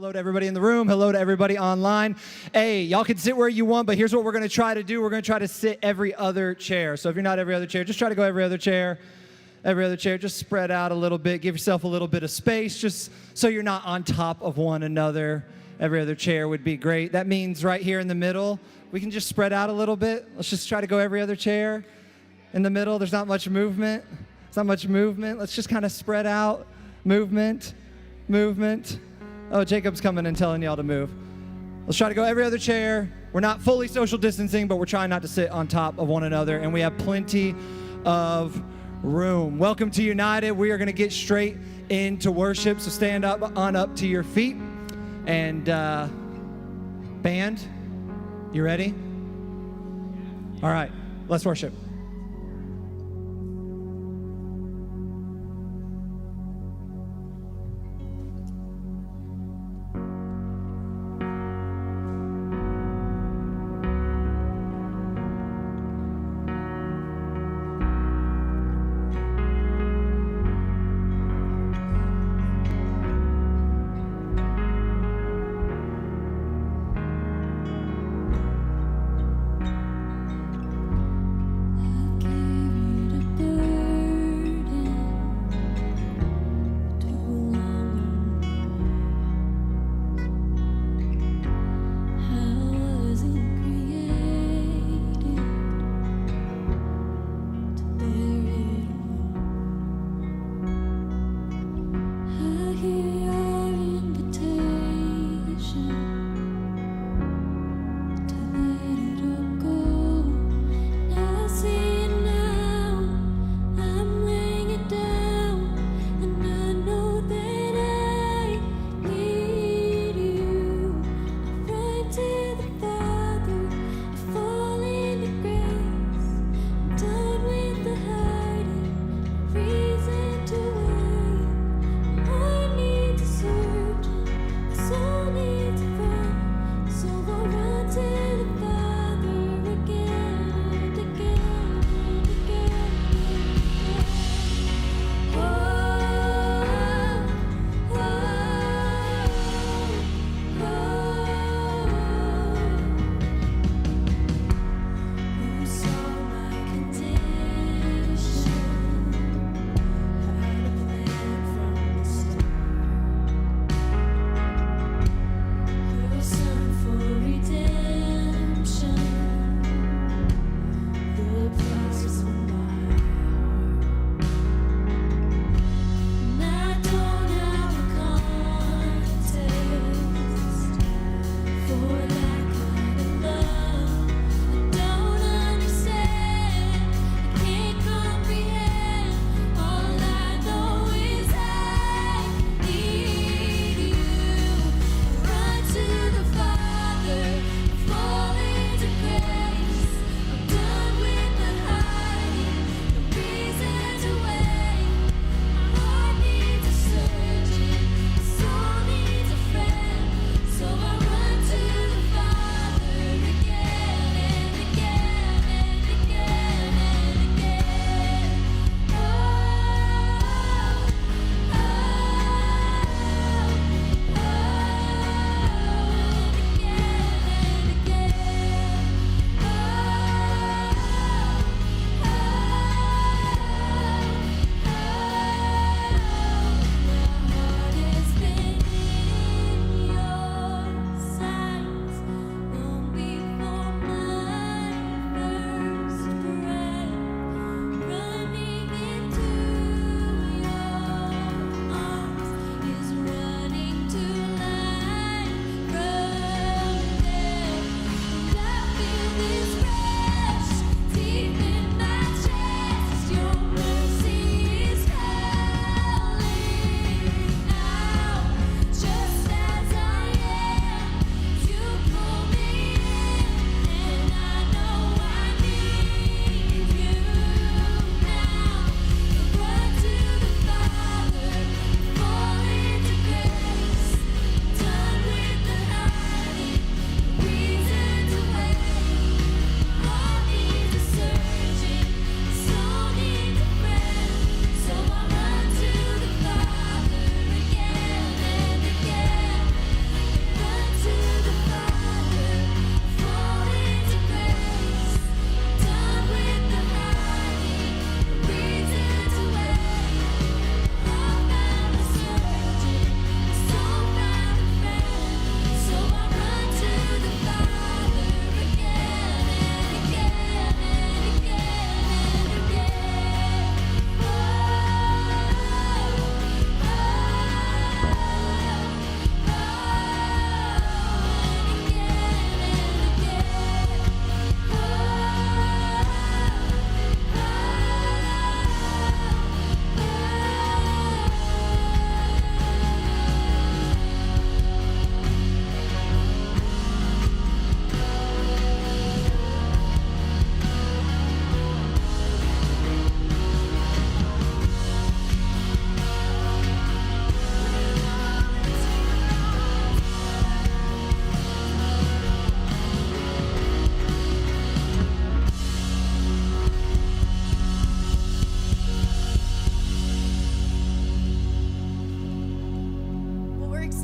Hello to everybody in the room. Hello to everybody online. Hey, y'all can sit where you want, but here's what we're going to try to do. We're going to try to sit every other chair. So if you're not every other chair, just try to go every other chair. Every other chair, just spread out a little bit. Give yourself a little bit of space just so you're not on top of one another. Every other chair would be great. That means right here in the middle, we can just spread out a little bit. Let's just try to go every other chair. In the middle, there's not much movement. There's not much movement. Let's just kind of spread out. Movement. Oh, Jacob's coming and telling y'all to move. Let's try to go every other chair. We're not fully social distancing, but we're trying not to sit on top of one another, and we have plenty of room. Welcome to United. We are going to get straight into worship, so stand up to your feet. And band, you ready? All right, let's worship.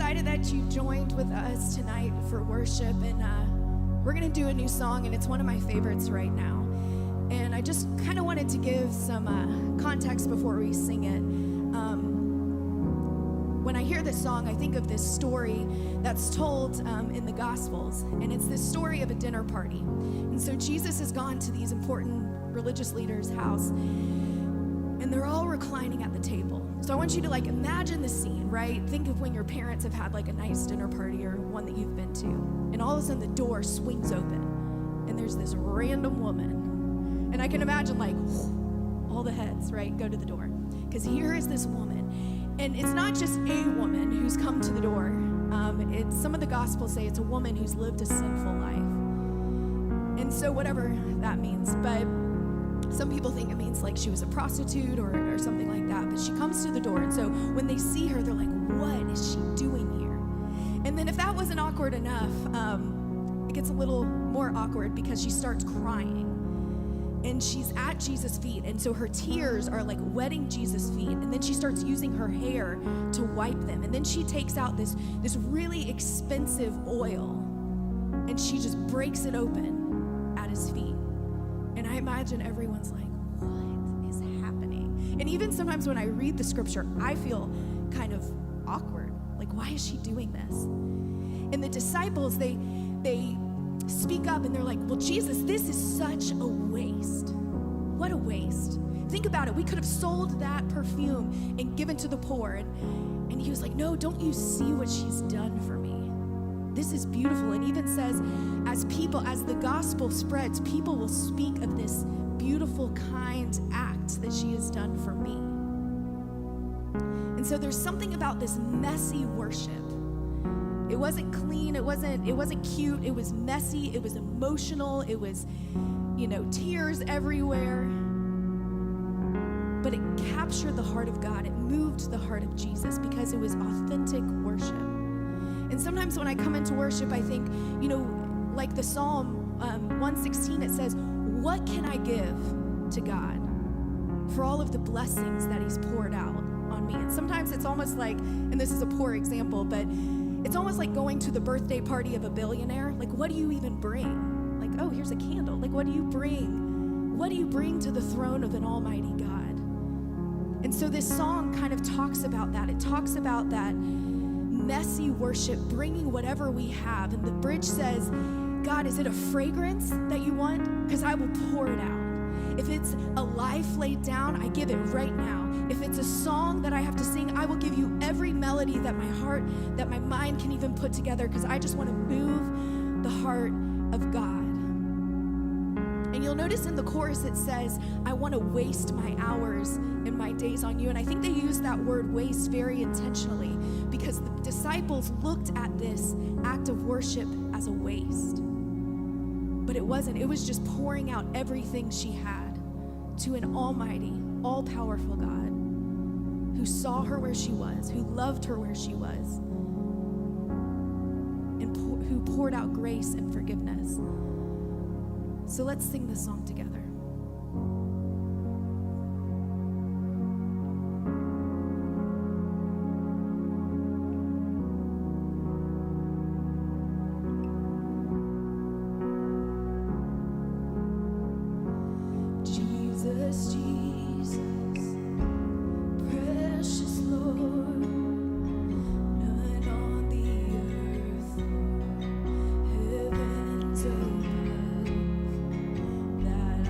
excited that you joined with us tonight for worship, and we're going to do a new song, and it's one of my favorites right now. And I just kind of wanted to give some context before we sing it. When I hear this song, I think of this story that's told in the Gospels, and it's this story of a dinner party. And so Jesus has gone to these important religious leaders' house, and they're all reclining at the table. So I want you to imagine the scene, right? Think of when your parents have had a nice dinner party or one that you've been to, and all of a sudden the door swings open, and there's this random woman. And I can imagine all the heads, right, go to the door. Because here is this woman. And it's not just a woman who's come to the door. Some of the Gospels say it's a woman who's lived a sinful life. And so whatever that means. But some people think it means she was a prostitute or something like that. But she comes to the door. And so when they see her, they're like, what is she doing here? And then if that wasn't awkward enough, it gets a little more awkward because she starts crying. And she's at Jesus' feet, and so her tears are wetting Jesus' feet, and then she starts using her hair to wipe them, and then she takes out this really expensive oil, and she just breaks it open at his feet. And I imagine everyone's like, what is happening? And even sometimes when I read the scripture, I feel kind of awkward. Why is she doing this? And the disciples, they speak up, and they're like, well, Jesus, this is such a waste. What a waste. Think about it. We could have sold that perfume and given to the poor. And he was like, no, don't you see what she's done for me? This is beautiful. And even says, as the gospel spreads, people will speak of this beautiful, kind act that she has done for me. And so there's something about this messy worship. It wasn't clean, it wasn't cute, it was messy, it was emotional, it was, tears everywhere. But it captured the heart of God, it moved the heart of Jesus because it was authentic worship. And sometimes when I come into worship, I think, like the Psalm 116, it says, what can I give to God for all of the blessings that he's poured out on me? And sometimes it's almost and this is a poor example, but it's almost like going to the birthday party of a billionaire. What do you even bring? Oh, here's a candle. What do you bring? What do you bring to the throne of an almighty God? And so this song kind of talks about that. It talks about that messy worship, bringing whatever we have. And the bridge says, God, is it a fragrance that you want? Because I will pour it out. If it's a life laid down, I give it right now. If it's a song that I have to sing, I will give you every melody that my heart, that my mind can even put together, because I just want to move the heart of God. And you'll notice in the chorus it says, I want to waste my hours and my days on you. And I think they use that word waste very intentionally because the disciples looked at this act of worship as a waste. But it wasn't. It was just pouring out everything she had to an almighty, all-powerful God who saw her where she was, who loved her where she was, and who poured out grace and forgiveness. So let's sing this song together. Jesus, Jesus, precious Lord, none on the earth, heavens above, that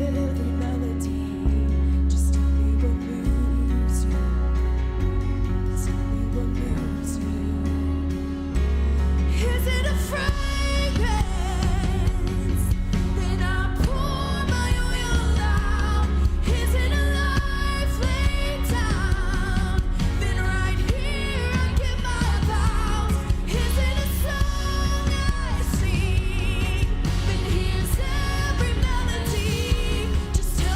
every melody. Just tell me what moves you. Just tell me what moves you. Is it a fragrance? Then I pour my oil out. Is it a life laid down? Then right here I give my vows. Is it a song I sing? Then here's every melody. Just tell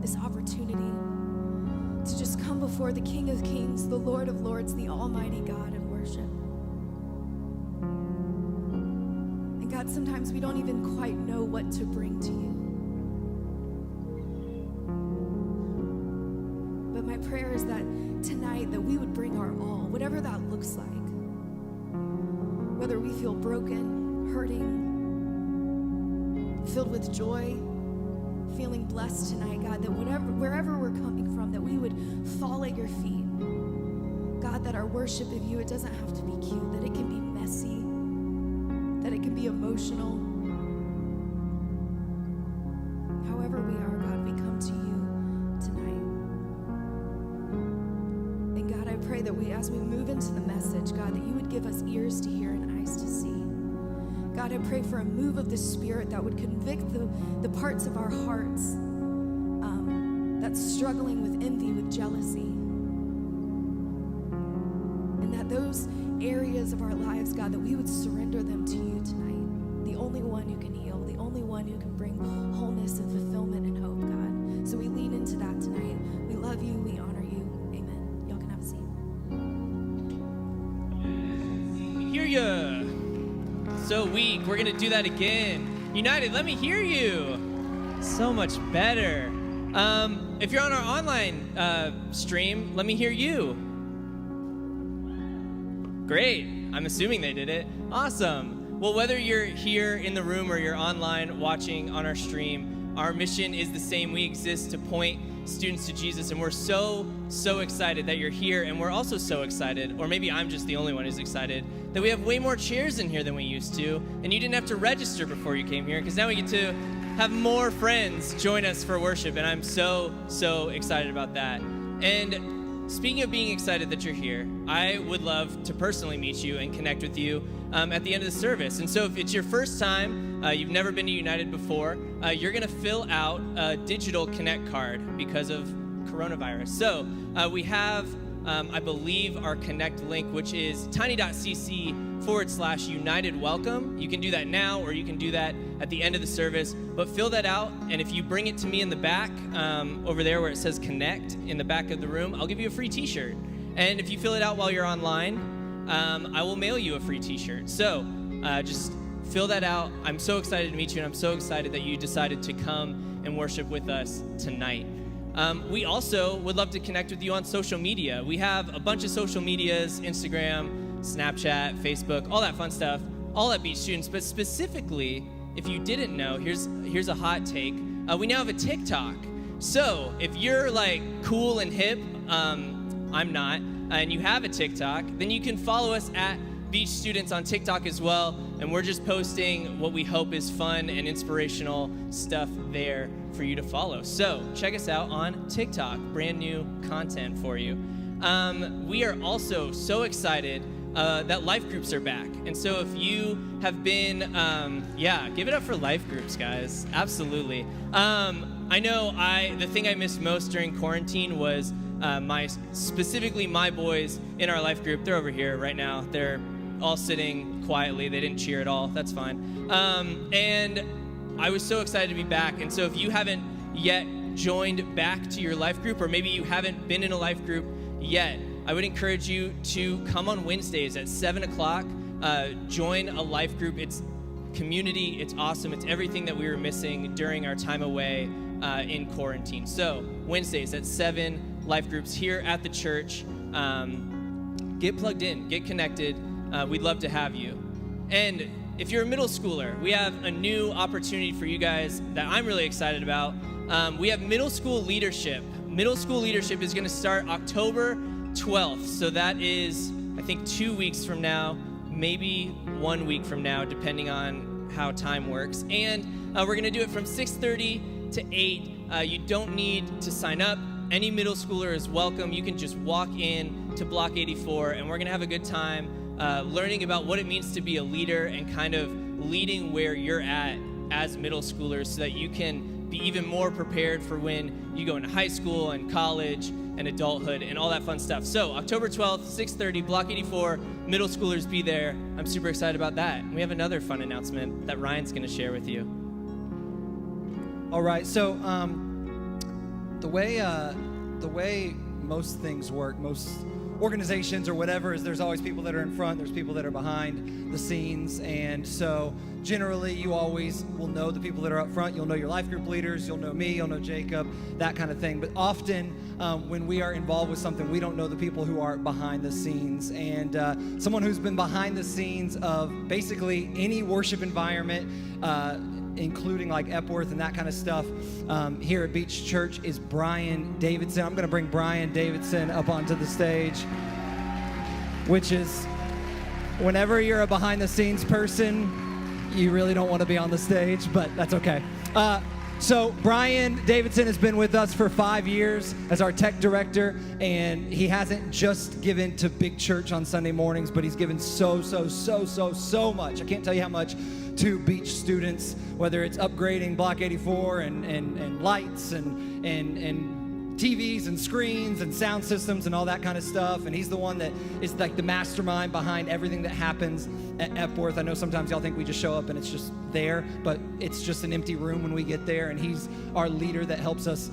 this opportunity to just come before the King of Kings, the Lord of Lords, the Almighty God, and worship. And God, sometimes we don't even quite know what to bring to you. But my prayer is that tonight that we would bring our all, whatever that looks like. Whether we feel broken, hurting, filled with joy, feeling blessed tonight, God, that wherever we're coming from, that we would fall at your feet. God, that our worship of you, it doesn't have to be cute, that it can be messy, that it can be emotional. However we are, God, we come to you tonight. And God, I pray that as we move into the message, God, that you would give us ears to hear and eyes to see. God, I pray for a move of the Spirit that would convict the parts of our hearts that's struggling with envy, with jealousy. And that those areas of our lives, God, that we would surrender them to you tonight. The only one who can heal, the only one who can bring wholeness and fulfillment and hope, God. So we lean into that tonight. We love you, we honor you. Amen. Y'all can have a seat. Hear ya. So weak. We're gonna do that again. United, let me hear you. So much better. If you're on our online stream, let me hear you. Great. I'm assuming they did it. Awesome. Well, whether you're here in the room or you're online watching on our stream, our mission is the same. We exist to point students to Jesus, and we're so excited that you're here, and we're also so excited, or maybe I'm just the only one who's excited, that we have way more chairs in here than we used to, and you didn't have to register before you came here, because now we get to have more friends join us for worship, and I'm so excited about that. And speaking of being excited that you're here, I would love to personally meet you and connect with you at the end of the service. And so if it's your first time, you've never been to United before, you're going to fill out a digital Connect card because of coronavirus. So we have, I believe, our Connect link, which is tiny.cc/United Welcome. You can do that now, or you can do that at the end of the service. But fill that out, and if you bring it to me in the back, over there where it says Connect, in the back of the room, I'll give you a free t-shirt. And if you fill it out while you're online, I will mail you a free t-shirt. So just fill that out. I'm so excited to meet you, and I'm so excited that you decided to come and worship with us tonight. We also would love to connect with you on social media. We have a bunch of social medias: Instagram, Snapchat, Facebook, all that fun stuff, all at Beach Students. But specifically, if you didn't know, here's a hot take. We now have a TikTok. So if you're like cool and hip, I'm not, and you have a TikTok, then you can follow us at Beach Students on TikTok as well, and we're just posting what we hope is fun and inspirational stuff there for you to follow. So check us out on TikTok, brand new content for you. We are also so excited that life groups are back. And so if you have been, give it up for life groups, guys. Absolutely. I know the thing I missed most during quarantine was specifically my boys in our life group. They're over here right now. They're all sitting quietly. They didn't cheer at all. That's fine. And I was so excited to be back. And so if you haven't yet joined back to your life group, or maybe you haven't been in a life group yet, I would encourage you to come on Wednesdays at 7 o'clock. Join a life group. It's community. It's awesome. It's everything that we were missing during our time away in quarantine. So Wednesdays at 7, life groups here at the church. Get plugged in. Get connected. We'd love to have you. And if you're a middle schooler, we have a new opportunity for you guys that I'm really excited about. We have middle school leadership. Middle school leadership is going to start October 12th. So that is, I think, 2 weeks from now, maybe 1 week from now, depending on how time works. And we're going to do it from 6:30 to 8. You don't need to sign up. Any middle schooler is welcome. You can just walk in to Block 84, and we're going to have a good time learning about what it means to be a leader and kind of leading where you're at as middle schoolers so that you can be even more prepared for when you go into high school and college and adulthood and all that fun stuff. So October 12th, 6:30, Block 84, middle schoolers be there. I'm super excited about that. And we have another fun announcement that Ryan's going to share with you. All right, so the way most things work, most organizations or whatever, is there's always people that are in front, there's people that are behind the scenes, and so generally you always will know the people that are up front. You'll know your life group leaders, you'll know me, you'll know Jacob, that kind of thing. But often when we are involved with something, we don't know the people who are behind the scenes. And someone who's been behind the scenes of basically any worship environment, including like Epworth and that kind of stuff, here at Beach Church, is Brian Davidson. I'm going to bring Brian Davidson up onto the stage, which is, whenever you're a behind-the-scenes person, you really don't want to be on the stage, but that's okay. So Brian Davidson has been with us for 5 years as our tech director, and he hasn't just given to Big Church on Sunday mornings, but he's given so much. I can't tell you how much to Beach students, whether it's upgrading Block 84 and lights and TVs and screens and sound systems and all that kind of stuff. And he's the one that is like the mastermind behind everything that happens at Epworth. I know sometimes y'all think we just show up and it's just there, but it's just an empty room when we get there. And he's our leader that helps us,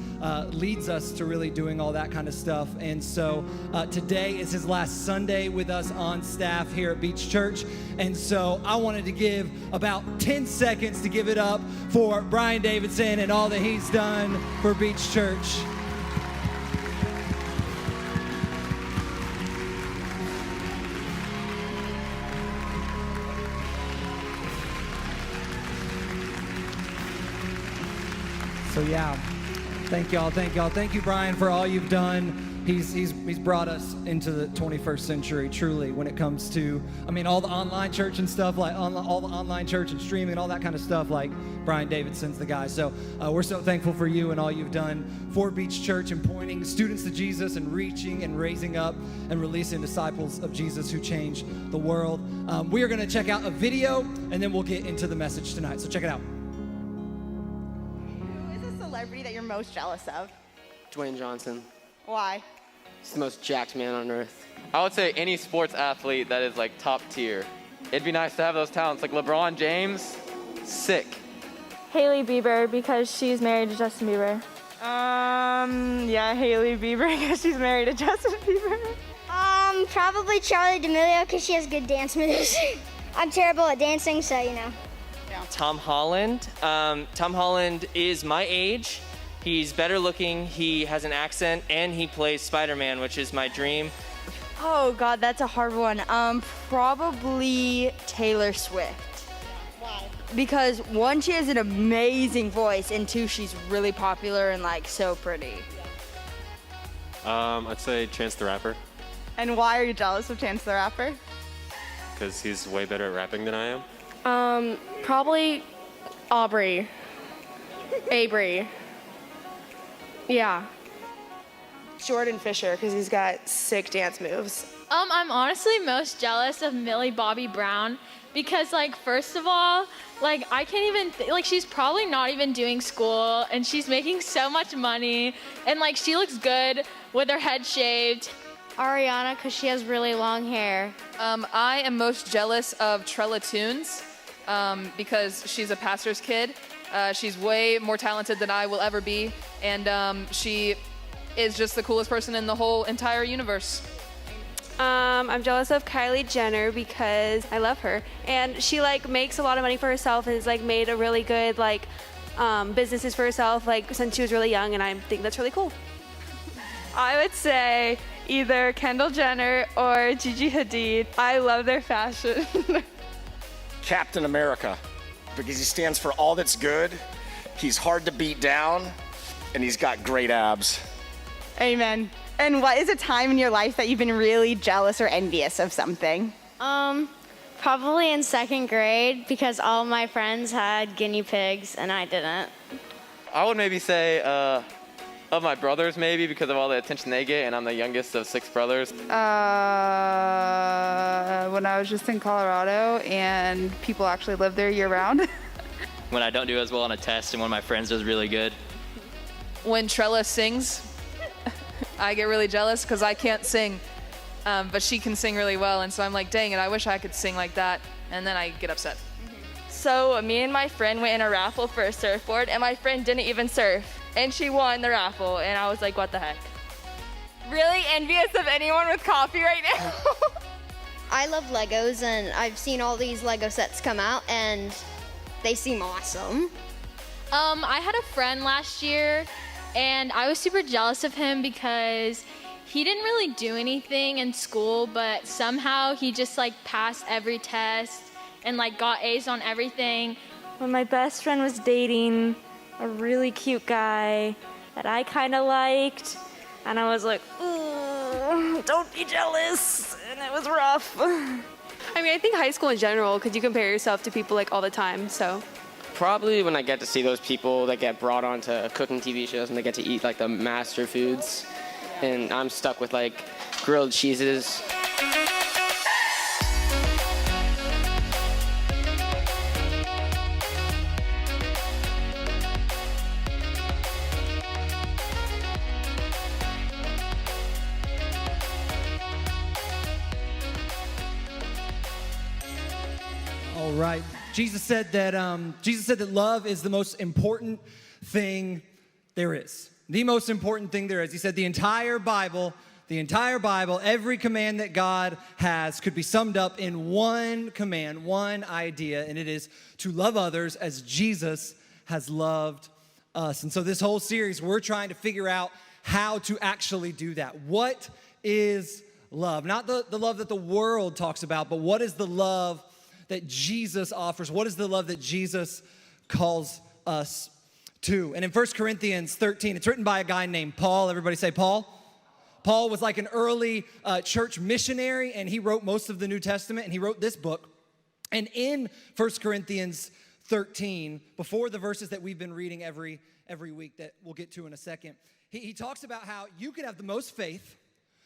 leads us to really doing all that kind of stuff. And so today is his last Sunday with us on staff here at Beach Church. And so I wanted to give about 10 seconds to give it up for Brian Davidson and all that he's done for Beach Church. So yeah, thank y'all. Thank you, Brian, for all you've done. He's brought us into the 21st century, truly, when it comes to, I mean, all the online church and stuff, like all the online church and streaming and all that kind of stuff, like Brian Davidson's the guy. So we're so thankful for you and all you've done for Beach Church and pointing students to Jesus and reaching and raising up and releasing disciples of Jesus who change the world. We are going to check out a video, and then we'll get into the message tonight. So check it out. Celebrity that you're most jealous of? Dwayne Johnson. Why? He's the most jacked man on earth. I would say any sports athlete that is like top tier. It'd be nice to have those talents. Like LeBron James, sick. Hailey Bieber, because she's married to Justin Bieber. Yeah, Hailey Bieber, because she's married to Justin Bieber. Probably Charli D'Amelio, because she has good dance moves. I'm terrible at dancing, so you know. Tom Holland. Tom Holland is my age. He's better looking, he has an accent, and he plays Spider-Man, which is my dream. Oh God, that's a hard one. Probably Taylor Swift. Why? Because one, she has an amazing voice, and two, she's really popular and like so pretty. I'd say Chance the Rapper. And why are you jealous of Chance the Rapper? Because he's way better at rapping than I am. Probably Avery. Yeah. Jordan Fisher, because he's got sick dance moves. I'm honestly most jealous of Millie Bobby Brown because, like, first of all, like, I can't even, like, she's probably not even doing school and she's making so much money and, like, she looks good with her head shaved. Ariana, because she has really long hair. I am most jealous of Trella Tunes because she's a pastor's kid. She's way more talented than I will ever be, and she is just the coolest person in the whole entire universe. I'm jealous of Kylie Jenner because I love her, and she like makes a lot of money for herself and has like made a really good like businesses for herself like since she was really young, and I think that's really cool. I would say either Kendall Jenner or Gigi Hadid. I love their fashion. Captain America, because he stands for all that's good, he's hard to beat down, and he's got great abs. Amen. And what is a time in your life that you've been really jealous or envious of something? Probably in second grade because all my friends had guinea pigs and I didn't. I would maybe say of my brothers maybe because of all the attention they get, and I'm the youngest of 6 brothers. When I was just in Colorado and people actually live there year round. When I don't do as well on a test and one of my friends does really good. When Trella sings, I get really jealous because I can't sing, but she can sing really well, and so I'm like, dang it, I wish I could sing like that, and then I get upset. So me and my friend went in a raffle for a surfboard, and my friend didn't even surf. and she won the raffle, and I was like, what the heck? Really envious of anyone with coffee right now. I love Legos, and I've seen all these Lego sets come out, and they seem awesome. I had a friend last year, and I was super jealous of him because he didn't really do anything in school, but somehow he just like passed every test and like got A's on everything. When my best friend was dating a really cute guy that I kind of liked, and I was like, ooh, don't be jealous, and it was rough. I mean, I think high school in general, because you compare yourself to people like all the time, so. Probably when I get to see those people that get brought onto cooking TV shows and they get to eat like the master foods, and I'm stuck with like grilled cheeses. All right. Jesus said that love is the most important thing there is. The most important thing there is. He said the entire Bible, every command that God has could be summed up in one command, one idea, and it is to love others as Jesus has loved us. And so this whole series, we're trying to figure out how to actually do that. What is love? Not the love that the world talks about, but what is the love that Jesus offers? What is the love that Jesus calls us to? And in 1 Corinthians 13, it's written by a guy named Paul. Everybody say Paul. Paul was like an early church missionary, and he wrote most of the New Testament, and he wrote this book. And in 1 Corinthians 13, before the verses that we've been reading every week that we'll get to in a second, he talks about how you could have the most faith,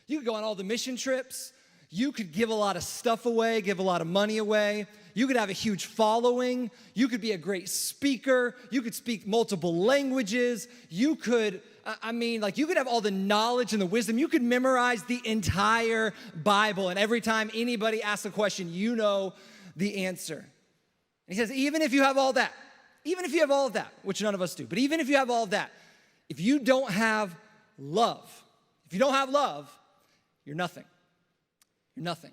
you could go on all the mission trips, you could give a lot of stuff away, give a lot of money away. You could have a huge following. You could be a great speaker. You could speak multiple languages. You could, you could have all the knowledge and the wisdom. You could memorize the entire Bible. And every time anybody asks a question, you know the answer. And he says, even if you have all that, which none of us do, but even if you have all that, if you don't have love, you're nothing. You're nothing.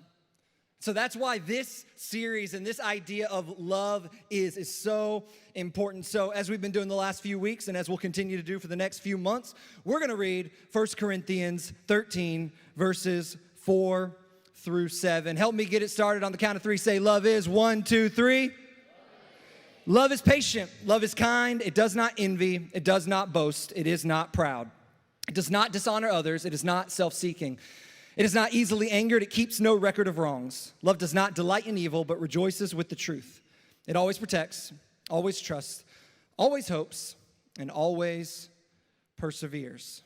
So that's why this series and this idea of love is so important. So as we've been doing the last few weeks, and as we'll continue to do for the next few months, we're going to read 1 Corinthians 13, verses 4 through 7. Help me get it started on the count of three. Say, love is 1, 2, 3. Love is patient. Love is kind. It does not envy. It does not boast. It is not proud. It does not dishonor others. It is not self-seeking. It is not easily angered. It keeps no record of wrongs. Love does not delight in evil, but rejoices with the truth. It always protects, always trusts, always hopes, and always perseveres.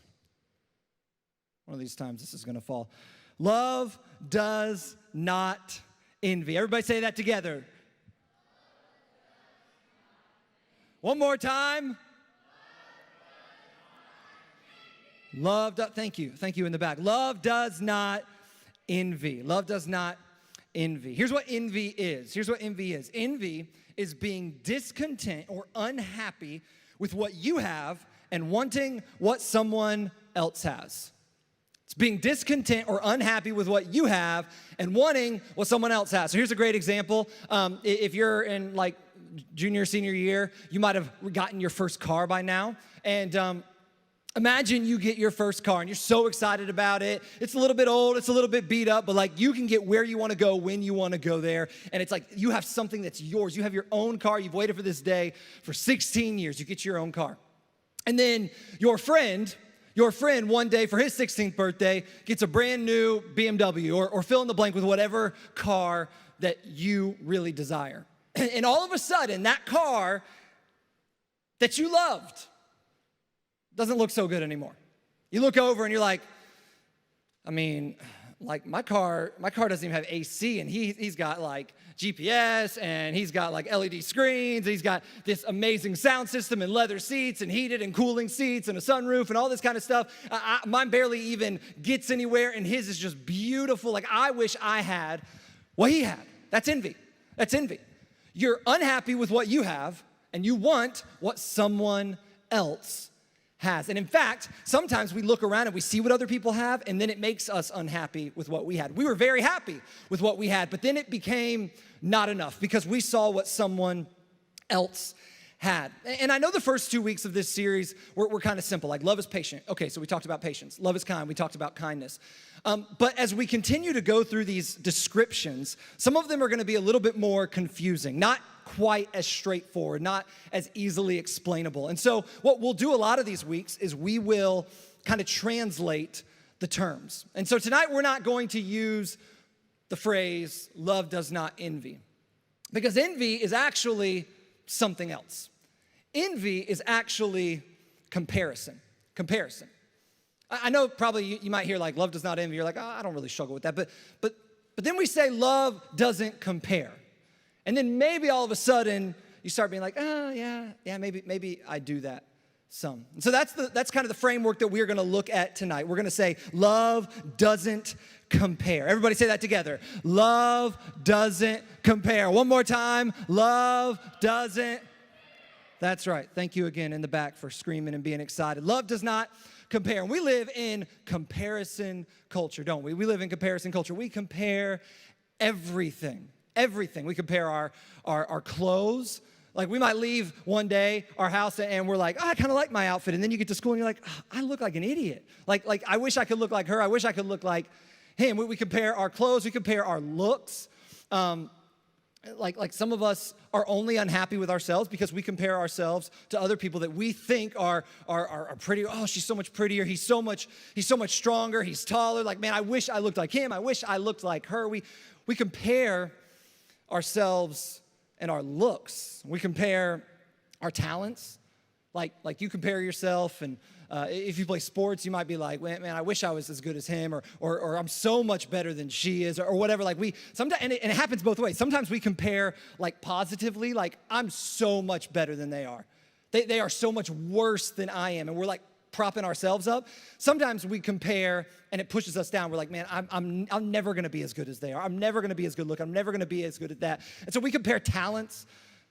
One of these times this is going to fall. Love does not envy. Everybody say that together. One more time. Thank you in the back. Love does not envy. Love does not envy. Here's what envy is. Envy is being discontent or unhappy with what you have and wanting what someone else has. It's being discontent or unhappy with what you have and wanting what someone else has. So here's a great example. If you're in like junior, senior year, you might have gotten your first car by now. And imagine you get your first car and you're so excited about it. It's a little bit old, it's a little bit beat up, but like you can get where you want to go when you want to go there. And it's like you have something that's yours. You have your own car. You've waited for this day for 16 years. You get your own car. And then your friend one day for his 16th birthday gets a brand new BMW or fill in the blank with whatever car that you really desire. And all of a sudden, that car that you loved doesn't look so good anymore. You look over and you're like, my car doesn't even have AC, and he's got like GPS, and he's got like LED screens, and he's got this amazing sound system and leather seats and heated and cooling seats and a sunroof and all this kind of stuff. Mine barely even gets anywhere, and his is just beautiful. Like I wish I had what he had. That's envy. You're unhappy with what you have, and you want what someone else has. And in fact, sometimes we look around and we see what other people have, and then it makes us unhappy with what we had. We were very happy with what we had, but then it became not enough because we saw what someone else had. And I know the first 2 weeks of this series were kind of simple, like love is patient. Okay, so we talked about patience. Love is kind. We talked about kindness. But as we continue to go through these descriptions, some of them are going to be a little bit more confusing, not quite as straightforward, not as easily explainable. And so what we'll do a lot of these weeks is we will kind of translate the terms. And so tonight we're not going to use the phrase, love does not envy, because envy is actually something else. Envy is actually comparison. Comparison. I know probably you might hear like love does not envy. You're like, oh, I don't really struggle with that. But then we say love doesn't compare. And then maybe all of a sudden you start being like, oh yeah, maybe I do that some. And so that's kind of the framework that we're gonna look at tonight. We're gonna say love doesn't compare. Everybody say that together. Love doesn't compare. One more time. Love doesn't. That's right. Thank you again in the back for screaming and being excited. Love does not compare. And we live in comparison culture, don't we? We live in comparison culture. We compare everything. Everything. We compare our clothes. Like we might leave one day our house and we're like, oh, I kind of like my outfit. And then you get to school and you're like, oh, I look like an idiot. Like I wish I could look like her. I wish I could look like him. We compare our clothes. We compare our looks. Like some of us are only unhappy with ourselves because we compare ourselves to other people that we think are prettier. Oh, she's so much prettier. He's so much stronger. He's taller. Like, man, I wish I looked like him. I wish I looked like her. We compare ourselves and our looks. We compare our talents. Like you compare yourself, and if you play sports, you might be like, man, I wish I was as good as him, or I'm so much better than she is, or whatever. Like sometimes, and it happens both ways. Sometimes we compare like positively, like I'm so much better than they are. They are so much worse than I am, and we're like propping ourselves up. Sometimes we compare, and it pushes us down. We're like, man, I'm never gonna be as good as they are. I'm never gonna be as good looking. I'm never gonna be as good at that. And so we compare talents.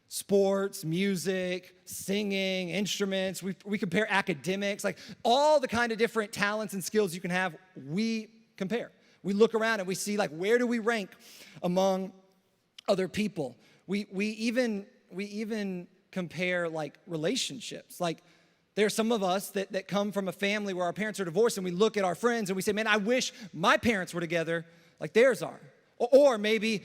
Sports, music, singing, instruments. We compare academics, like all the kind of different talents and skills you can have, we compare. We look around and we see like, where do we rank among other people? We even compare like relationships. Like there are some of us that come from a family where our parents are divorced, and we look at our friends and we say, man, I wish my parents were together like theirs are. Or maybe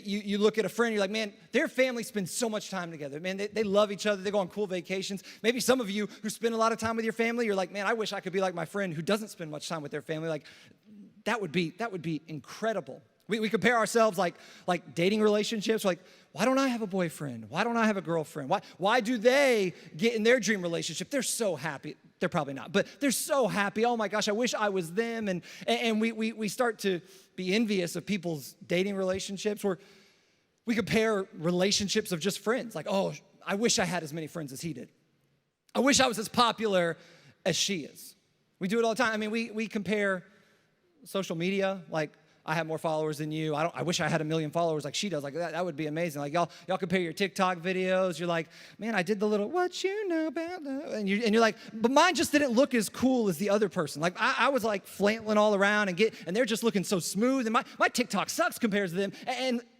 you look at a friend and you're like, man, their family spends so much time together. Man, they love each other. They go on cool vacations. Maybe some of you who spend a lot of time with your family, you're like, man, I wish I could be like my friend who doesn't spend much time with their family. Like, that would be incredible. We compare ourselves like dating relationships. Like, why don't I have a boyfriend? Why don't I have a girlfriend? Why do they get in their dream relationship? They're so happy. They're probably not, but they're so happy. Oh my gosh, I wish I was them. And we start to be envious of people's dating relationships, or we compare relationships of just friends. Like, oh, I wish I had as many friends as he did. I wish I was as popular as she is. We do it all the time. I mean, we compare social media. Like, I have more followers than you. I wish I had 1 million followers like she does. Like that would be amazing. Like y'all compare your TikTok videos. You're like, man, I did the little what you know about that, and you're like, but mine just didn't look as cool as the other person. Like I was like flailing all around and they're just looking so smooth, and my TikTok sucks compared to them.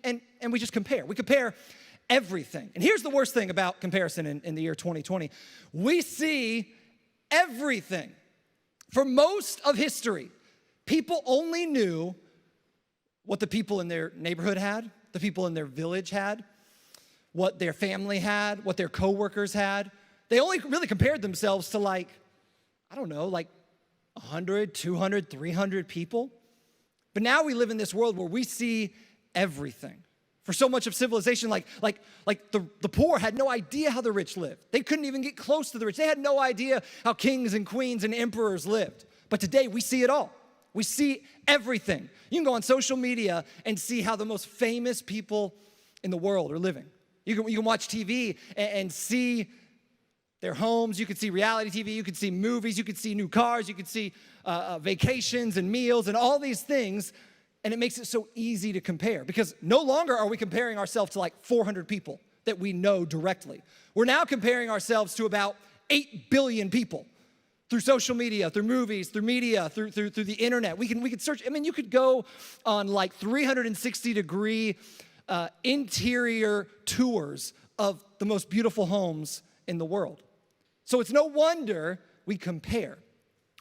And we just compare. We compare everything. And here's the worst thing about comparison in the year 2020. We see everything. For most of history, people only knew what the people in their neighborhood had, the people in their village had, what their family had, what their coworkers had. They only really compared themselves to like 100, 200, 300 people. But now we live in this world where we see everything. For so much of civilization, like the poor had no idea how the rich lived. They couldn't even get close to the rich. They had no idea how kings and queens and emperors lived. But today we see it all. We see everything. You can go on social media and see how the most famous people in the world are living. You can watch TV and see their homes. You can see reality TV. You can see movies. You can see new cars. You can see vacations and meals and all these things. And it makes it so easy to compare, because no longer are we comparing ourselves to like 400 people that we know directly. We're now comparing ourselves to about 8 billion people. through social media, through movies, through media, through the internet. We can search. I mean, you could go on like 360-degree interior tours of the most beautiful homes in the world. So it's no wonder we compare.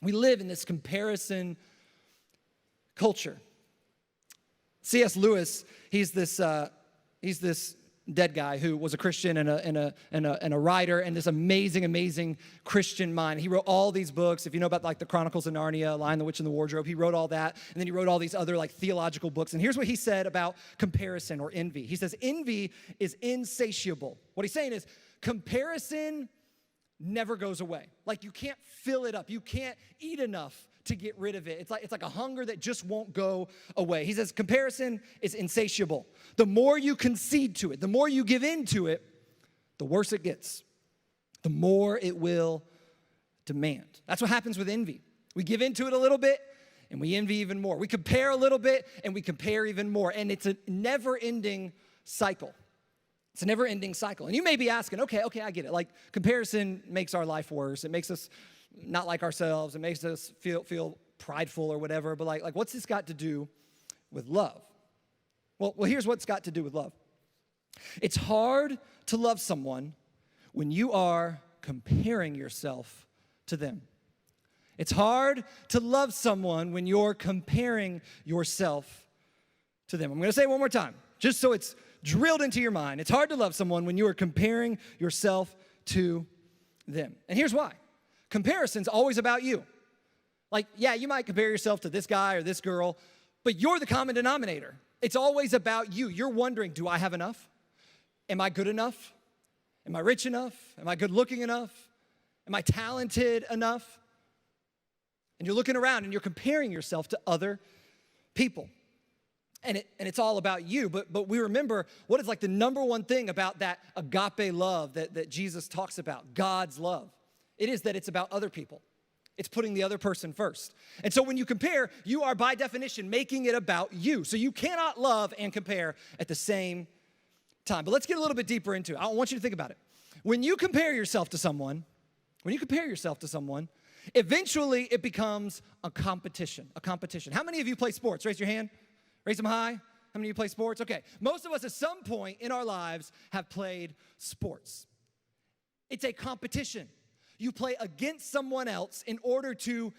We live in this comparison culture. C.S. Lewis, he's this dead guy who was a Christian and a writer, and this amazing Christian mind. He wrote all these books. If you know about like the Chronicles of Narnia, Lion, the Witch, and the Wardrobe, he wrote all that, and then he wrote all these other like theological books. And here's what he said about comparison or envy. He says, envy is insatiable. What he's saying is comparison never goes away. Like you can't fill it up. You can't eat enough to get rid of it. It's like a hunger that just won't go away. He says comparison is insatiable. The more you concede to it, the more you give in to it, the worse it gets. The more it will demand. That's what happens with envy. We give into it a little bit and we envy even more. We compare a little bit and we compare even more. And it's a never-ending cycle. It's a never-ending cycle. And you may be asking, okay, I get it. Like comparison makes our life worse. It makes us not like ourselves. It makes us feel prideful or whatever. But like what's this got to do with love? Well, here's what's got to do with love. It's hard to love someone when you are comparing yourself to them. It's hard to love someone when you're comparing yourself to them. I'm going to say it one more time, just so it's drilled into your mind. It's hard to love someone when you are comparing yourself to them. And here's why. Comparison's always about you. Like, yeah, you might compare yourself to this guy or this girl, but you're the common denominator. It's always about you. You're wondering, do I have enough? Am I good enough? Am I rich enough? Am I good looking enough? Am I talented enough? And you're looking around and you're comparing yourself to other people. And it's all about you, but we remember what is like the number one thing about that agape love that Jesus talks about, God's love. It is that it's about other people. It's putting the other person first. And so when you compare, you are by definition making it about you. So you cannot love and compare at the same time. But let's get a little bit deeper into it. I want you to think about it. When you compare yourself to someone, eventually it becomes a competition. How many of you play sports? Raise your hand. Raise them high. How many of you play sports? Okay. Most of us at some point in our lives have played sports. It's a competition. You play against someone else in order to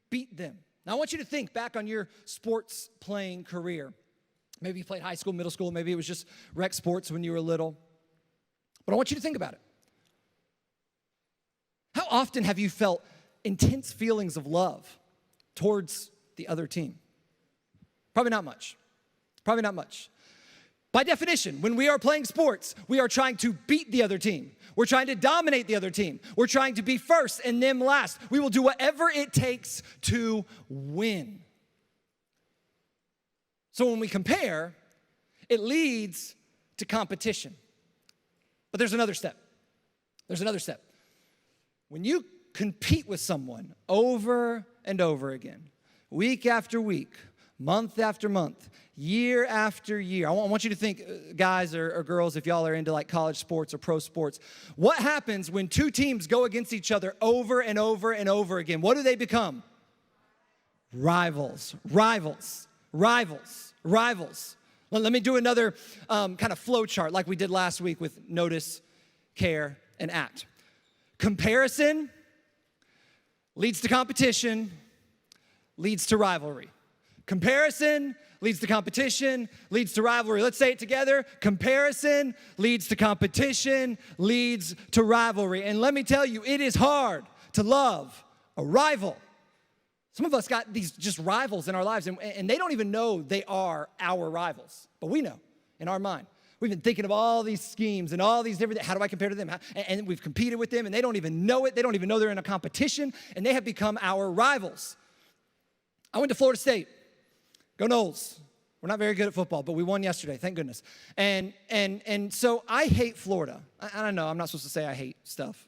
beat them. Now, I want you to think back on your sports playing career. Maybe you played high school, middle school. Maybe it was just rec sports when you were little. But I want you to think about it. How often have you felt intense feelings of love towards the other team? Probably not much. By definition, when we are playing sports, we are trying to beat the other team. We're trying to dominate the other team. We're trying to be first and them last. We will do whatever it takes to win. So when we compare, it leads to competition. But there's another step. When you compete with someone over and over again, week after week, month after month, year after year. I want you to think, guys or girls, if y'all are into like college sports or pro sports, what happens when two teams go against each other over and over and over again? What do they become? Rivals. Let me do another kind of flow chart like we did last week with notice, care, and act. Comparison leads to competition, leads to rivalry. Comparison leads to competition, leads to rivalry. Let's say it together. Comparison leads to competition, leads to rivalry. And let me tell you, it is hard to love a rival. Some of us got these just rivals in our lives, and they don't even know they are our rivals. But we know in our mind. We've been thinking of all these schemes and all these different, how do I compare to them? And we've competed with them, and they don't even know it. They don't even know they're in a competition, and they have become our rivals. I went to Florida State. Go Noles. We're not very good at football, but we won yesterday, thank goodness. And so I hate Florida. I don't know, I'm not supposed to say I hate stuff.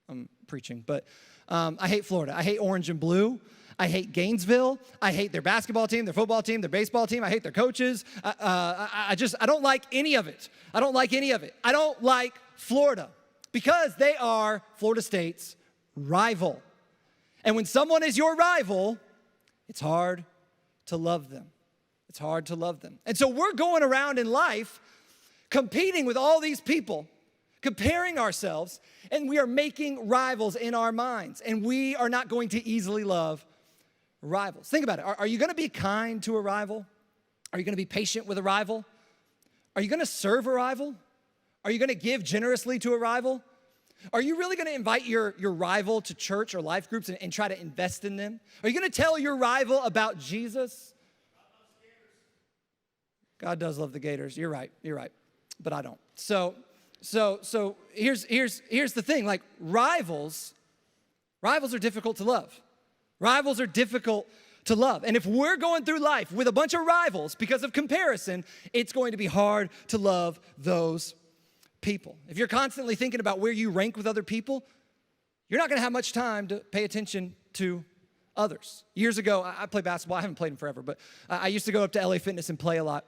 I'm preaching, but I hate Florida. I hate orange and blue. I hate Gainesville. I hate their basketball team, their football team, their baseball team. I hate their coaches. I don't like any of it. I don't like Florida because they are Florida State's rival. And when someone is your rival, it's hard to love them. It's hard to love them. And so we're going around in life competing with all these people, comparing ourselves, and we are making rivals in our minds. And we are not going to easily love rivals. Think about it. Are you going to be kind to a rival? Are you going to be patient with a rival? Are you going to serve a rival? Are you going to give generously to a rival? Are you really going to invite your rival to church or life groups and try to invest in them? Are you going to tell your rival about Jesus? God does love the Gators. You're right. But I don't. So here's the thing. Like rivals are difficult to love. Rivals are difficult to love. And if we're going through life with a bunch of rivals because of comparison, it's going to be hard to love those people. If you're constantly thinking about where you rank with other people, you're not going to have much time to pay attention to others. Years ago, I played basketball. I haven't played in forever, but I used to go up to LA Fitness and play a lot.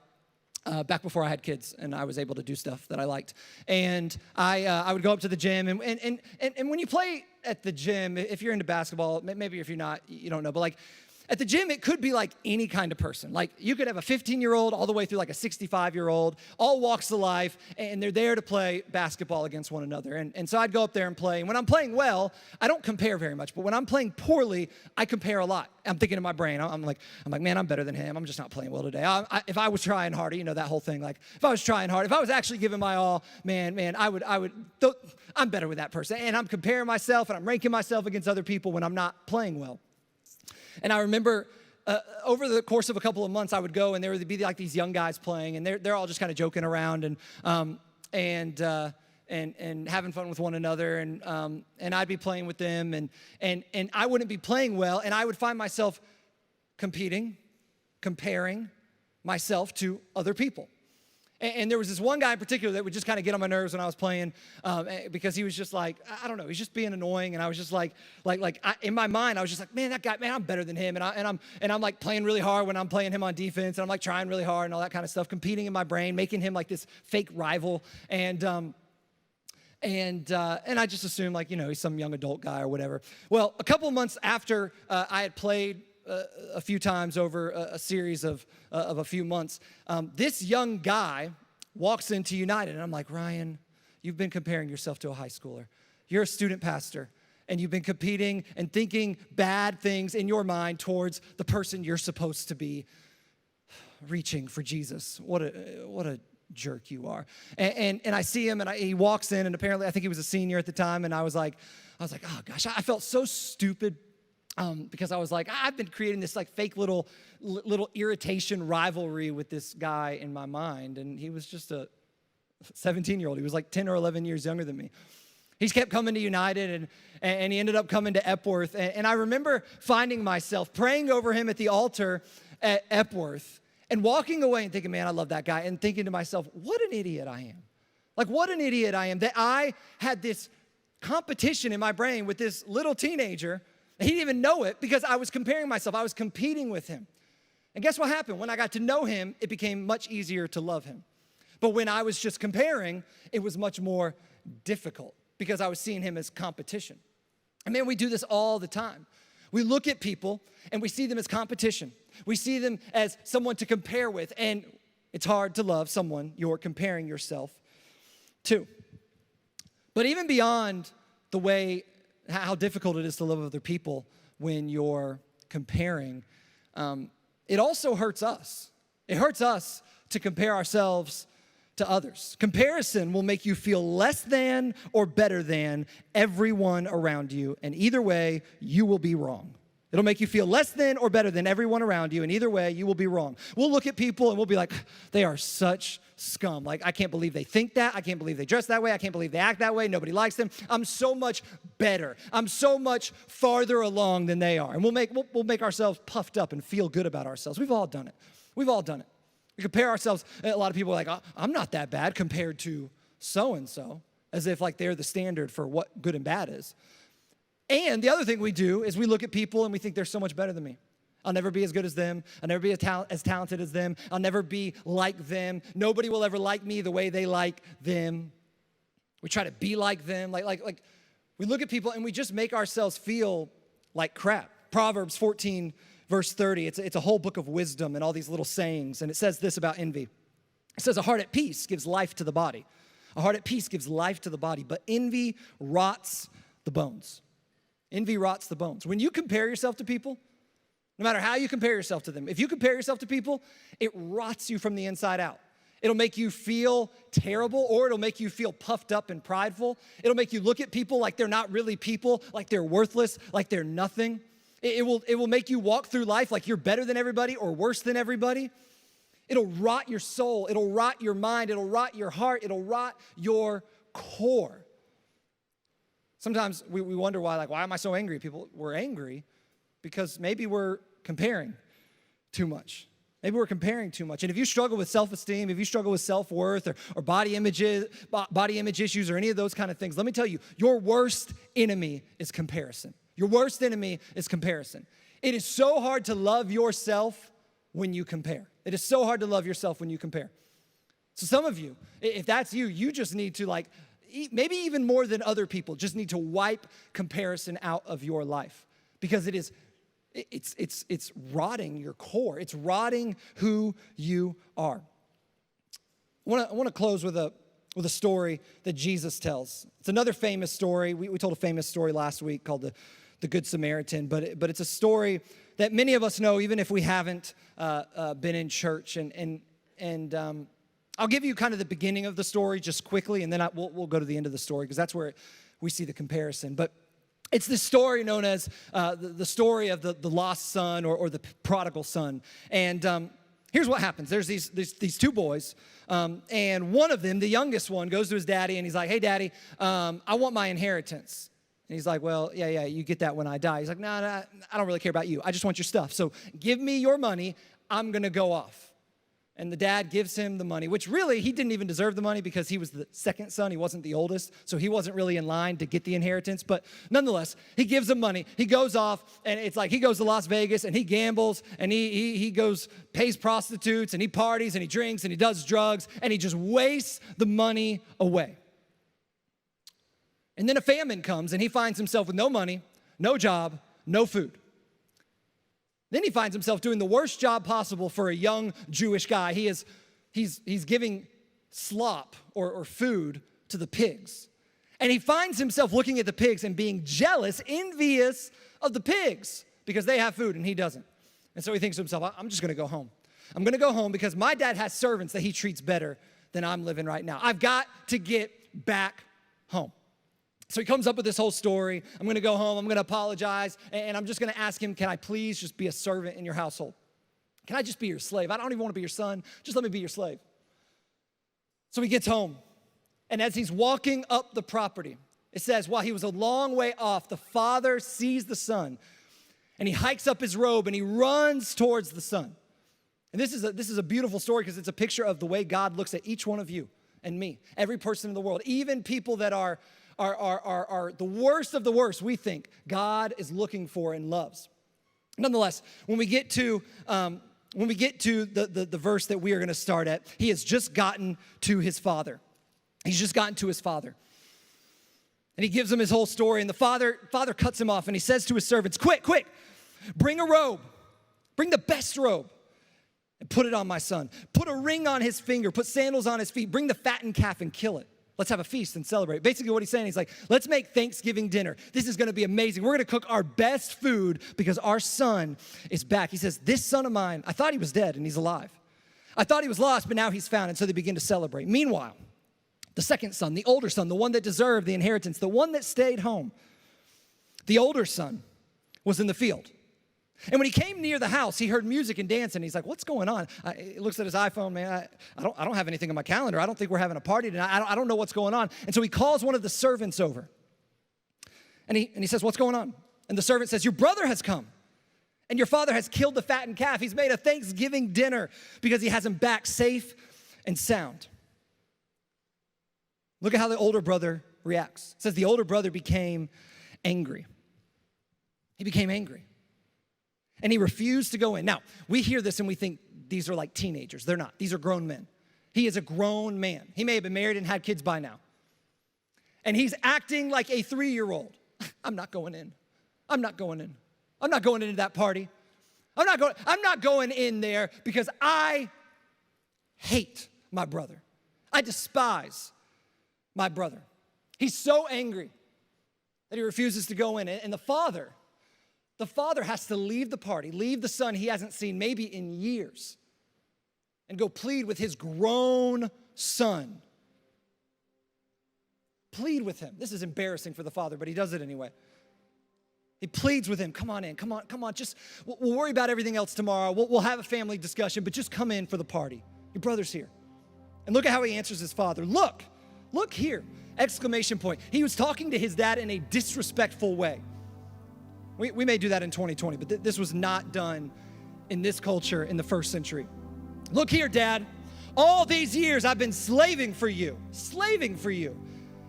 Back before I had kids and I was able to do stuff that I liked. And I would go up to the gym and when you play at the gym, if you're into basketball, maybe if you're not, you don't know, but like at the gym, it could be like any kind of person. Like you could have a 15-year-old all the way through like a 65-year-old, all walks of life, and they're there to play basketball against one another. And so I'd go up there and play. And when I'm playing well, I don't compare very much. But when I'm playing poorly, I compare a lot. I'm thinking in my brain, I'm like, man, I'm better than him. I'm just not playing well today. If I was trying harder, you know, that whole thing. Like if I was trying hard, if I was actually giving my all, man, I'm better with that person. And I'm comparing myself and I'm ranking myself against other people when I'm not playing well. And I remember over the course of a couple of months, I would go and there would be like these young guys playing, and they're all just kind of joking around and having fun with one another, and I'd be playing with them, and I wouldn't be playing well, and I would find myself comparing myself to other people. And there was this one guy in particular that would just kind of get on my nerves when I was playing because he was just like, I don't know, he's just being annoying. And I was just in my mind, I was just like, man, that guy, man, I'm better than him. And I'm like playing really hard when I'm playing him on defense. And I'm like trying really hard and all that kind of stuff, competing in my brain, making him like this fake rival. And I just assumed like, you know, he's some young adult guy or whatever. Well, a couple of months after I had played a few times over a series of a few months, this young guy walks into United, and I'm like, Ryan, you've been comparing yourself to a high schooler. You're a student pastor, and you've been competing and thinking bad things in your mind towards the person you're supposed to be reaching for Jesus. What a jerk you are. And I see him, and he walks in, and apparently I think he was a senior at the time, and I was like, oh gosh, I felt so stupid. Because I was like, I've been creating this like fake little irritation rivalry with this guy in my mind. And he was just a 17-year-old. He was like 10 or 11 years younger than me. He's kept coming to United and he ended up coming to Epworth. And I remember finding myself praying over him at the altar at Epworth and walking away and thinking, man, I love that guy. And thinking to myself, what an idiot I am. Like, what an idiot I am that I had this competition in my brain with this little teenager. He didn't even know it because I was comparing myself. I was competing with him. And guess what happened? When I got to know him, it became much easier to love him. But when I was just comparing, it was much more difficult because I was seeing him as competition. And man, we do this all the time. We look at people and we see them as competition. We see them as someone to compare with. And it's hard to love someone you're comparing yourself to. But even beyond the way how difficult it is to love other people when you're comparing, it also hurts us. It hurts us to compare ourselves to others. Comparison will make you feel less than or better than everyone around you, and either way, you will be wrong. It'll make you feel less than or better than everyone around you, and either way, you will be wrong. We'll look at people and we'll be like, they are such scum. Like, I can't believe they think that. I can't believe they dress that way. I can't believe they act that way. Nobody likes them. I'm so much better. I'm so much farther along than they are. And we'll make ourselves puffed up and feel good about ourselves. We've all done it. We've all done it. We compare ourselves. A lot of people are like, I'm not that bad compared to so-and-so, as if like they're the standard for what good and bad is. And the other thing we do is we look at people and we think they're so much better than me. I'll never be as good as them. I'll never be as talented as them. I'll never be like them. Nobody will ever like me the way they like them. We try to be like them. Like we look at people and we just make ourselves feel like crap. Proverbs 14, verse 30, it's a whole book of wisdom and all these little sayings, and it says this about envy. It says, a heart at peace gives life to the body. A heart at peace gives life to the body, but envy rots the bones. Envy rots the bones. When you compare yourself to people, no matter how you compare yourself to them, if you compare yourself to people, it rots you from the inside out. It'll make you feel terrible, or it'll make you feel puffed up and prideful. It'll make you look at people like they're not really people, like they're worthless, like they're nothing. It will make you walk through life like you're better than everybody or worse than everybody. It'll rot your soul. It'll rot your mind. It'll rot your heart. It'll rot your core. Sometimes we wonder why am I so angry? We're angry because maybe we're comparing too much. Maybe we're comparing too much. And if you struggle with self-esteem, if you struggle with self-worth or body image issues or any of those kind of things, let me tell you, your worst enemy is comparison. Your worst enemy is comparison. It is so hard to love yourself when you compare. It is so hard to love yourself when you compare. So some of you, if that's you, you just need to maybe even more than other people, just need to wipe comparison out of your life because it's rotting your core. It's rotting who you are. I want to close with a story that Jesus tells. It's another famous story. We told a famous story last week called the Good Samaritan, but it's a story that many of us know, even if we haven't been in church. And I'll give you kind of the beginning of the story just quickly, and then we'll go to the end of the story because that's where we see the comparison. But it's this story known as the story of the lost son or the prodigal son. And here's what happens. There's these two boys, and one of them, the youngest one, goes to his daddy, and he's like, hey, daddy, I want my inheritance. And he's like, well, yeah, you get that when I die. He's like, no, I don't really care about you. I just want your stuff. So give me your money. I'm going to go off. And the dad gives him the money, which really, he didn't even deserve the money because he was the second son. He wasn't the oldest, so he wasn't really in line to get the inheritance. But nonetheless, he gives him money. He goes off, and it's like he goes to Las Vegas, and he gambles, and he goes, pays prostitutes, and he parties, and he drinks, and he does drugs, and he just wastes the money away. And then a famine comes, and he finds himself with no money, no job, no food. Then he finds himself doing the worst job possible for a young Jewish guy. He's giving slop or food to the pigs. And he finds himself looking at the pigs and being jealous, envious of the pigs because they have food and he doesn't. And so he thinks to himself, I'm just going to go home. I'm going to go home because my dad has servants that he treats better than I'm living right now. I've got to get back home. So he comes up with this whole story. I'm going to go home. I'm going to apologize. And I'm just going to ask him, can I please just be a servant in your household? Can I just be your slave? I don't even want to be your son. Just let me be your slave. So he gets home. And as he's walking up the property, it says, while he was a long way off, the father sees the son. And he hikes up his robe and he runs towards the son. And this is a beautiful story because it's a picture of the way God looks at each one of you and me, every person in the world, even people that are the worst of the worst, we think God is looking for and loves. Nonetheless, when we get to the verse that we are going to start at, he has just gotten to his father. He's just gotten to his father. And he gives him his whole story, and the father cuts him off, and he says to his servants, quick, bring a robe. Bring the best robe and put it on my son. Put a ring on his finger. Put sandals on his feet. Bring the fattened calf and kill it. Let's have a feast and celebrate. Basically what he's saying, he's like, let's make Thanksgiving dinner. This is going to be amazing. We're going to cook our best food because our son is back. He says, this son of mine, I thought he was dead and he's alive. I thought he was lost, but now he's found. And so they begin to celebrate. Meanwhile, the second son, the older son, the one that deserved the inheritance, the one that stayed home, the older son was in the field. And when he came near the house, he heard music and dancing. He's like, what's going on? He looks at his iPhone, man, I don't have anything on my calendar. I don't think we're having a party tonight. I don't know what's going on. And so he calls one of the servants over. And he says, what's going on? And the servant says, your brother has come. And your father has killed the fattened calf. He's made a Thanksgiving dinner because he has him back safe and sound. Look at how the older brother reacts. It says the older brother became angry. He became angry. And he refused to go in. Now, we hear this and we think these are like teenagers. They're not. These are grown men. He is a grown man. He may have been married and had kids by now. And he's acting like a 3-year-old. I'm not going in. I'm not going in. I'm not going into that party. I'm not going in there because I hate my brother. I despise my brother. He's so angry that he refuses to go in. And the father has to leave the party, leave the son he hasn't seen maybe in years, and go plead with his grown son. Plead with him. This is embarrassing for the father, but he does it anyway. He pleads with him, come on in, come on, just, we'll worry about everything else tomorrow. We'll have a family discussion, but just come in for the party. Your brother's here. And look at how he answers his father. Look here, exclamation point. He was talking to his dad in a disrespectful way. We may do that in 2020, but this was not done in this culture in the first century. Look here, Dad. All these years I've been slaving for you.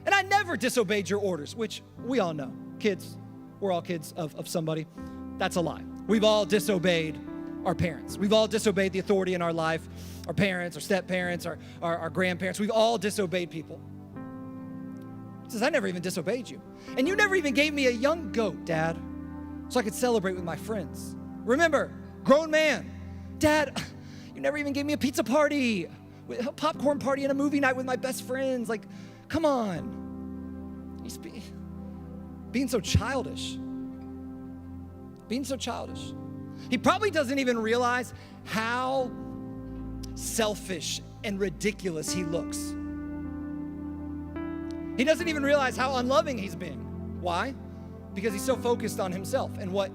And I never disobeyed your orders, which we all know. Kids, we're all kids of somebody. That's a lie. We've all disobeyed our parents. We've all disobeyed the authority in our life. Our parents, our step-parents, our grandparents. We've all disobeyed people. He says, I never even disobeyed you. And you never even gave me a young goat, Dad, so I could celebrate with my friends. Remember, grown man, Dad, you never even gave me a pizza party, a popcorn party, and a movie night with my best friends. Like, come on. He's being so childish. He probably doesn't even realize how selfish and ridiculous he looks. He doesn't even realize how unloving he's being. Why? Because he's so focused on himself and what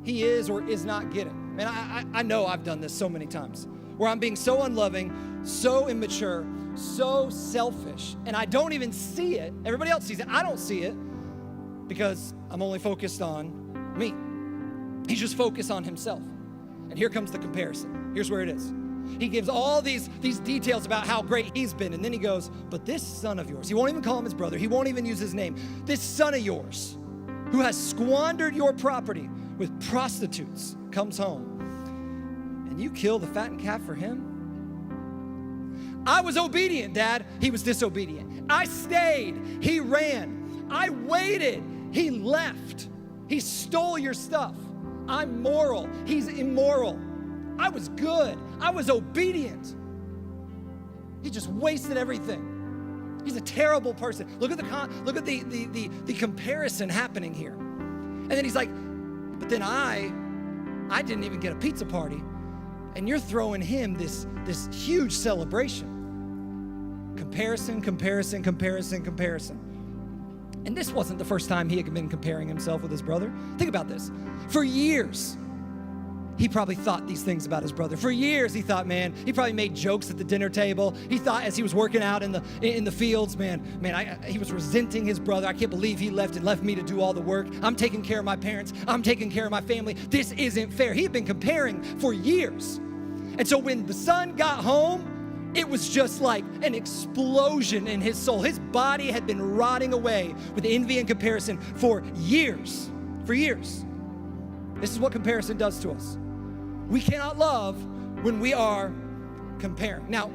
he is or is not getting. Man, I know I've done this so many times, where I'm being so unloving, so immature, so selfish, and I don't even see it. Everybody else sees it. I don't see it because I'm only focused on me. He's just focused on himself. And here comes the comparison. Here's where it is. He gives all these details about how great he's been, and then he goes, but this son of yours, he won't even call him his brother, he won't even use his name, this son of yours who has squandered your property with prostitutes comes home, and you kill the fattened calf for him? I was obedient, Dad. He was disobedient. I stayed. He ran. I waited. He left. He stole your stuff. I'm moral. He's immoral. I was good. I was obedient. He just wasted everything. He's a terrible person. Look at the comparison happening here. And then he's like, but then I didn't even get a pizza party, and you're throwing him this huge celebration. Comparison. And this wasn't the first time he had been comparing himself with his brother. Think about this. For years, he probably thought these things about his brother. For years, he thought, man, he probably made jokes at the dinner table. He thought as he was working out in the fields, he was resenting his brother. I can't believe he left me to do all the work. I'm taking care of my parents. I'm taking care of my family. This isn't fair. He had been comparing for years. And so when the son got home, it was just like an explosion in his soul. His body had been rotting away with envy and comparison for years. This is what comparison does to us. We cannot love when we are comparing. Now,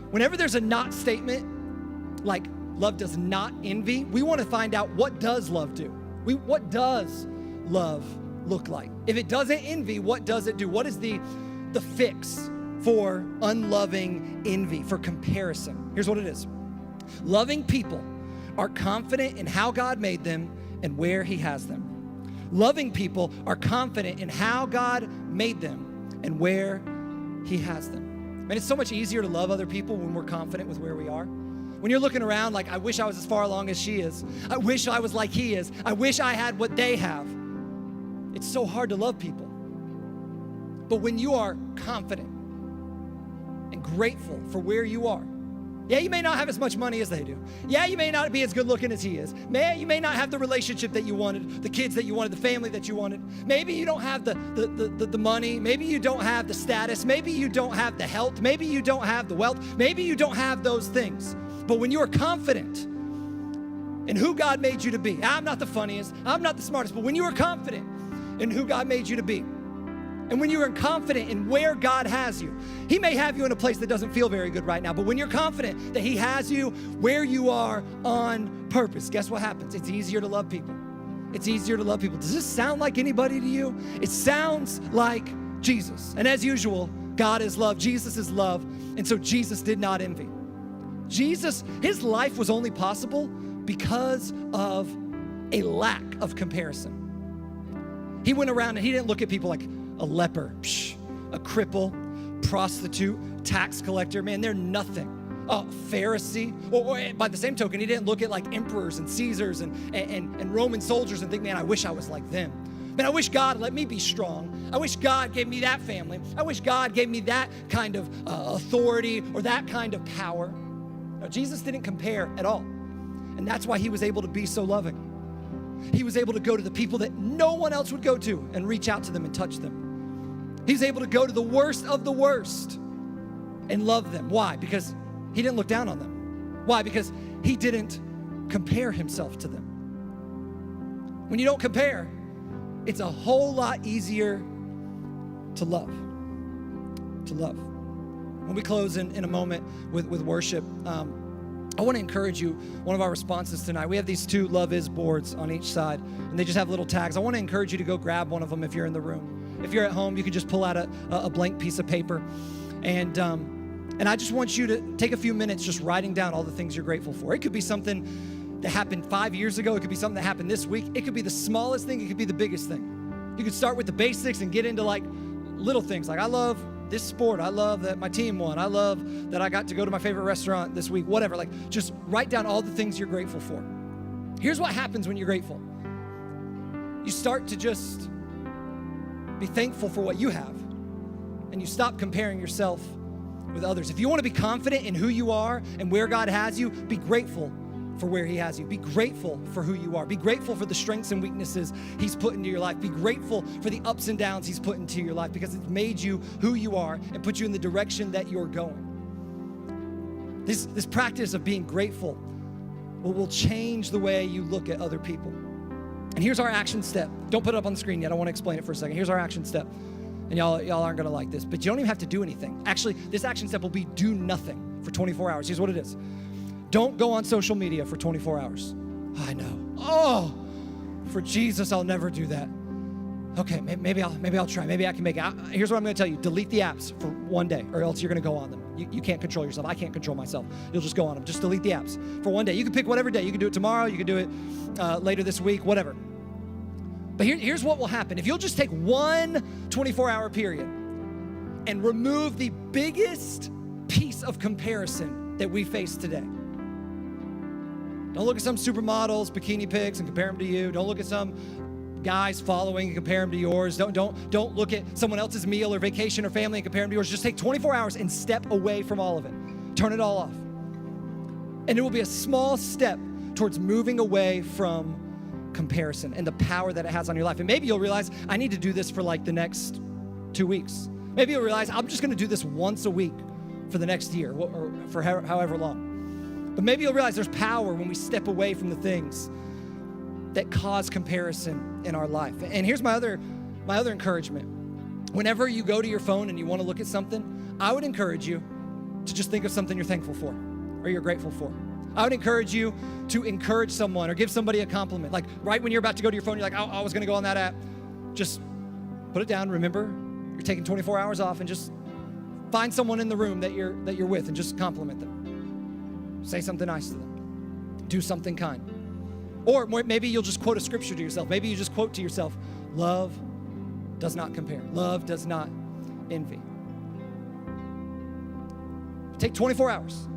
whenever there's a not statement, like love does not envy, we want to find out, what does love do? What does love look like? If it doesn't envy, what does it do? What is the fix for unloving envy, for comparison? Here's what it is. Loving people are confident in how God made them and where He has them. Loving people are confident in how God made them and where He has them. Man, it's so much easier to love other people when we're confident with where we are. When you're looking around like, I wish I was as far along as she is. I wish I was like he is. I wish I had what they have. It's so hard to love people. But when you are confident and grateful for where you are, yeah, you may not have as much money as they do. Yeah, you may not be as good looking as he is. You may not have the relationship that you wanted, the kids that you wanted, the family that you wanted. Maybe you don't have the money. Maybe you don't have the status. Maybe you don't have the health. Maybe you don't have the wealth. Maybe you don't have those things. But when you are confident in who God made you to be, I'm not the funniest, I'm not the smartest, but when you are confident in who God made you to be, and when you are confident in where God has you, He may have you in a place that doesn't feel very good right now, but when you're confident that He has you where you are on purpose, guess what happens? It's easier to love people. It's easier to love people. Does this sound like anybody to you? It sounds like Jesus. And as usual, God is love. Jesus is love. And so Jesus did not envy. Jesus, his life was only possible because of a lack of comparison. He went around and he didn't look at people like a leper, a cripple, prostitute, tax collector. Man, they're nothing. A Pharisee. Or by the same token, he didn't look at like emperors and Caesars and Roman soldiers and think, man, I wish I was like them. Man, I wish God let me be strong. I wish God gave me that family. I wish God gave me that kind of authority or that kind of power. No, Jesus didn't compare at all. And that's why he was able to be so loving. He was able to go to the people that no one else would go to and reach out to them and touch them. He was able to go to the worst of the worst and love them. Why? Because he didn't look down on them. Why? Because he didn't compare himself to them. When you don't compare, it's a whole lot easier to love. To love. When we close in a moment with worship, I want to encourage you, one of our responses tonight, we have these 2 Love Is boards on each side, and they just have little tags. I want to encourage you to go grab one of them if you're in the room. If you're at home, you can just pull out a blank piece of paper. And I just want you to take a few minutes just writing down all the things you're grateful for. It could be something that happened 5 years ago. It could be something that happened this week. It could be the smallest thing. It could be the biggest thing. You could start with the basics and get into like little things. Like, I love this sport. I love that my team won. I love that I got to go to my favorite restaurant this week. Whatever. Like, just write down all the things you're grateful for. Here's what happens when you're grateful. You start to just be thankful for what you have, and you stop comparing yourself with others. If you want to be confident in who you are and where God has you, be grateful for where he has you. Be grateful for who you are. Be grateful for the strengths and weaknesses he's put into your life. Be grateful for the ups and downs he's put into your life, because it's made you who you are and put you in the direction that you're going. This practice of being grateful will change the way you look at other people. And here's our action step. Don't put it up on the screen yet. I want to explain it for a second. Here's our action step. And y'all aren't going to like this, but you don't even have to do anything. Actually, this action step will be do nothing for 24 hours. Here's what it is. Don't go on social media for 24 hours. I know. Oh, for Jesus, I'll never do that. Okay, maybe I'll try. Maybe I can make it. Here's what I'm going to tell you. Delete the apps for one day, or else you're going to go on them. You can't control yourself. I can't control myself. You'll just go on them. Just delete the apps for one day. You can pick whatever day. You can do it tomorrow. You can do it later this week, whatever. But here's what will happen. If you'll just take one 24-hour period and remove the biggest piece of comparison that we face today. Don't look at some supermodels, bikini pics, and compare them to you. Don't look at some guys following and compare them to yours. Don't look at someone else's meal or vacation or family and compare them to yours. Just take 24 hours and step away from all of it. Turn it all off. And it will be a small step towards moving away from comparison and the power that it has on your life. And maybe you'll realize, I need to do this for like the next 2 weeks. Maybe you'll realize, I'm just going to do this once a week for the next year or for however long. But maybe you'll realize there's power when we step away from the things that cause comparison in our life. And here's my other encouragement. Whenever you go to your phone and you want to look at something, I would encourage you to just think of something you're thankful for or you're grateful for. I would encourage you to encourage someone or give somebody a compliment. Like right when you're about to go to your phone, you're like, I was going to go on that app. Just put it down. Remember, you're taking 24 hours off, and just find someone in the room that you're with and just compliment them. Say something nice to them. Do something kind. Or maybe you'll just quote a scripture to yourself. Maybe you just quote to yourself, love does not compare. Love does not envy. Take 24 hours.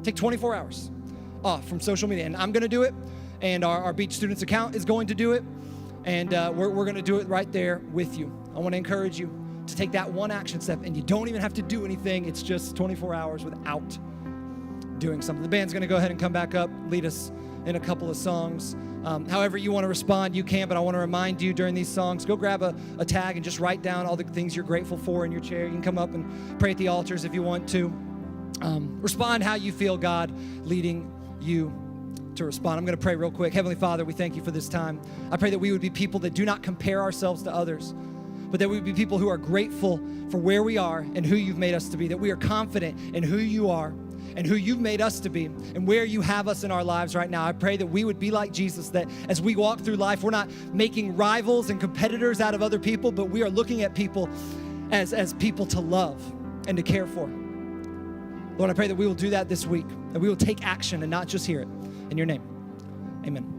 Take 24 hours off from social media. And I'm going to do it. And our Beach Students account is going to do it. And we're going to do it right there with you. I want to encourage you to take that one action step. And you don't even have to do anything. It's just 24 hours without doing something. The band's going to go ahead and come back up, lead us in a couple of songs. However you want to respond, you can, but I want to remind you during these songs, go grab a tag and just write down all the things you're grateful for in your chair. You can come up and pray at the altars if you want to. Respond how you feel God leading you to respond. I'm going to pray real quick. Heavenly Father, we thank you for this time. I pray that we would be people that do not compare ourselves to others, but that we would be people who are grateful for where we are and who you've made us to be, that we are confident in who you are, and who you've made us to be and where you have us in our lives right now. I pray that we would be like Jesus, that as we walk through life, we're not making rivals and competitors out of other people, but we are looking at people as people to love and to care for. Lord, I pray that we will do that this week, that we will take action and not just hear it. In your name, amen.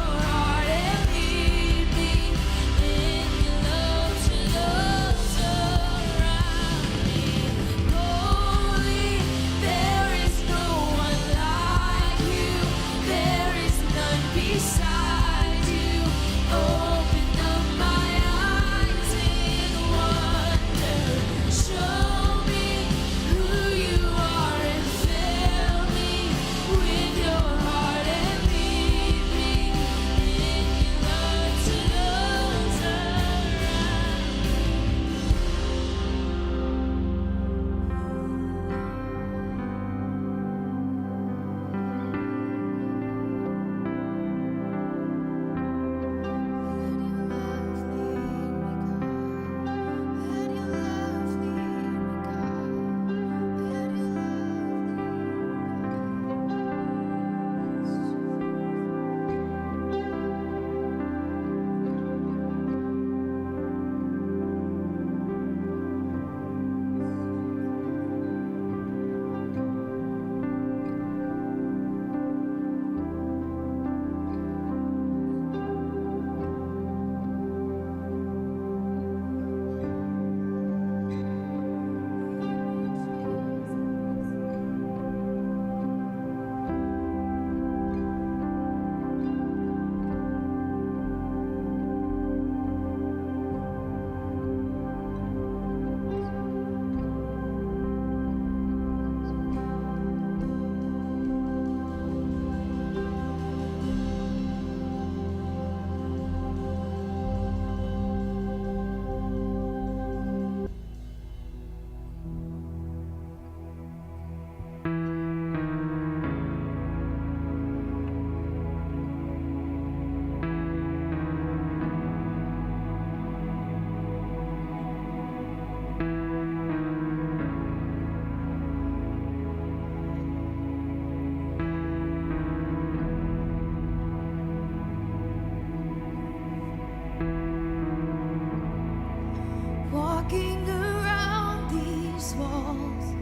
heart and lead me in your love to those around me. Holy, there is no one like you. There is none beside you. Open up my eyes in wonder. Show me who you are and fill me with your heart and lead me in your love to those around me. Walking around these walls,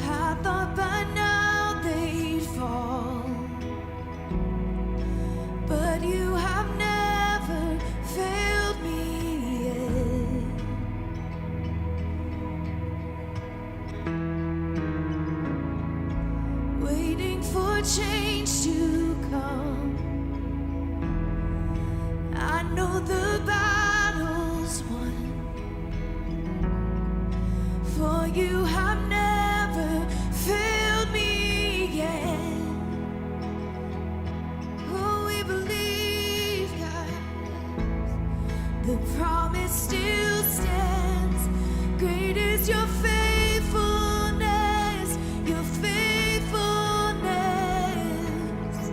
I thought by now they'd fall, but you have never failed me yet. Waiting for change to come, I know the battle's won, for you have never failed me yet. Oh, we believe, God, the promise still stands. Great is your faithfulness, your faithfulness.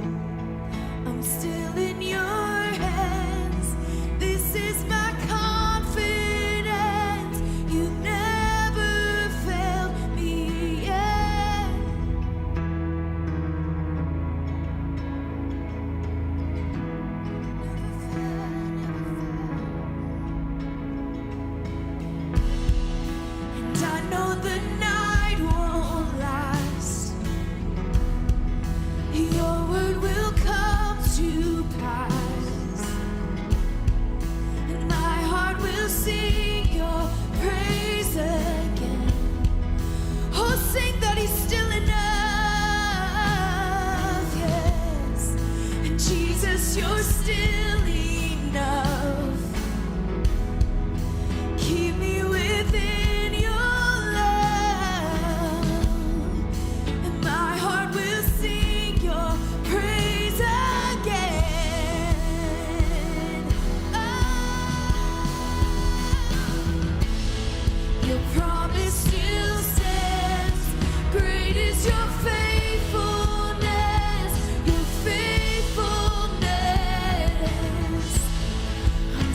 I'm still in your hands. This is my confidence. You never failed me yet. And I know the night won't last. Your word will come to pass, and my heart will sing your praise again. Oh, sing that he's still enough, yes. And Jesus, you're still enough. Keep me within your love, and my heart will sing your praise again. Your promise still stands. Great is your faithfulness, your faithfulness. I'm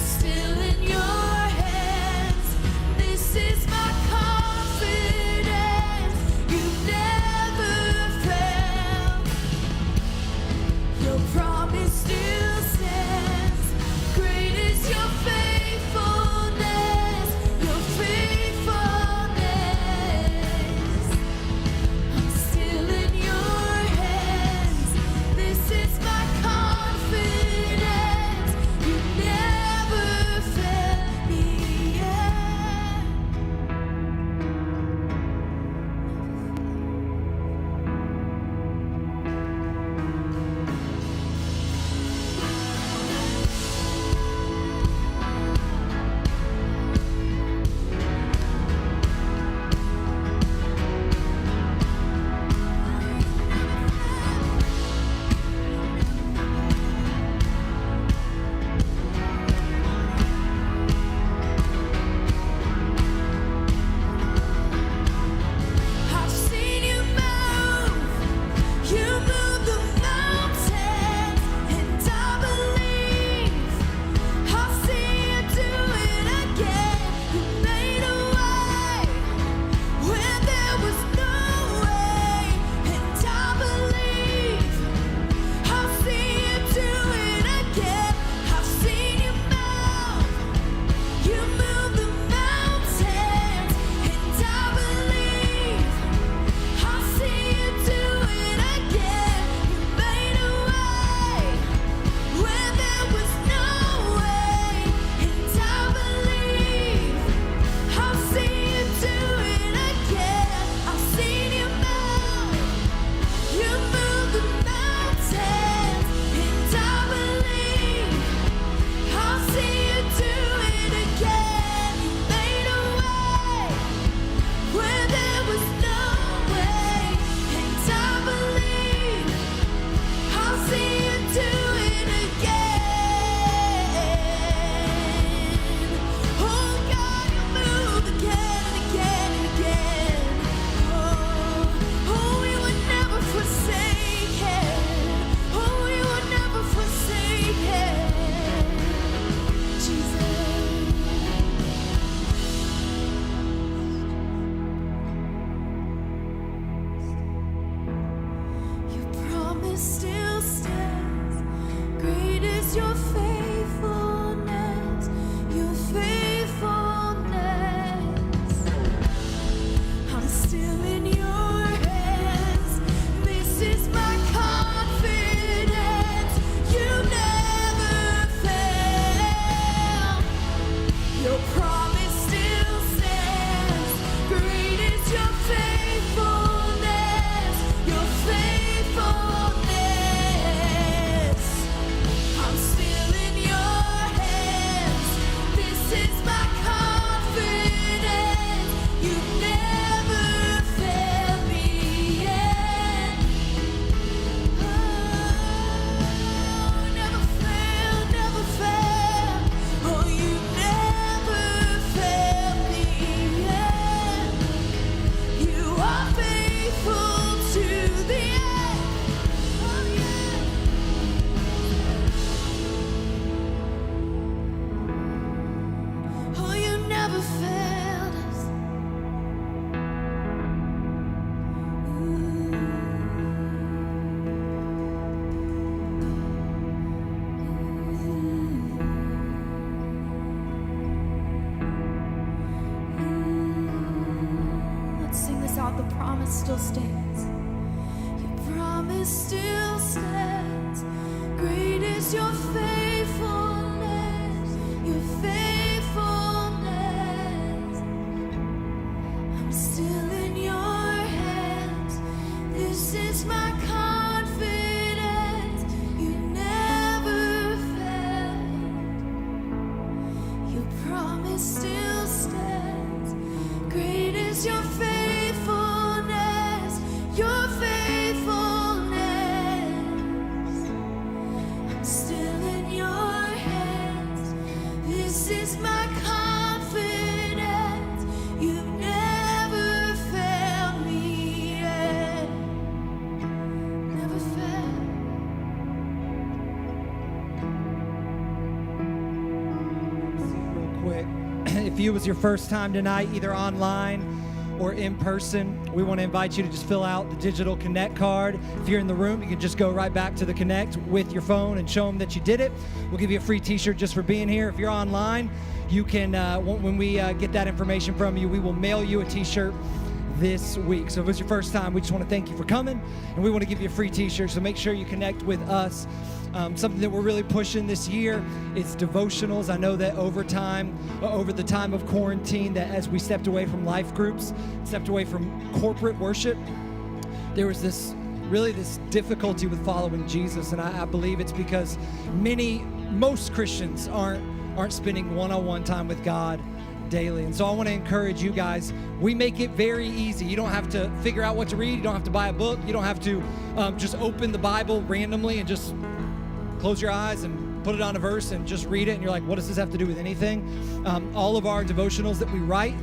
still stands. Your promise still stands. Great is your faithfulness, your faithfulness. I'm still in your hands. This is my confidence. You never failed. Your promise still stands. Great is your faithfulness, your faithfulness. I'm still in your hands. This is my confidence. You've never failed me yet. Never failed. Real quick, if it was your first time tonight, either online or in person, we want to invite you to just fill out the digital Connect card. If you're in the room, you can just go right back to the Connect with your phone and show them that you did it. We'll give you a free t-shirt just for being here. If you're online, you can, when we get that information from you, we will mail you a t-shirt this week. So if it's your first time, we just want to thank you for coming, and we want to give you a free t-shirt, so make sure you connect with us. Something that we're really pushing this year is devotionals. I know that over the time of quarantine, that as we stepped away from life groups, stepped away from corporate worship, there was this difficulty with following Jesus. And I believe it's because most Christians aren't spending one-on-one time with God daily. And so I want to encourage you guys, we make it very easy. You don't have to figure out what to read. You don't have to buy a book. You don't have to just open the Bible randomly and just close your eyes and put it on a verse and just read it. And you're like, what does this have to do with anything? All of our devotionals that we write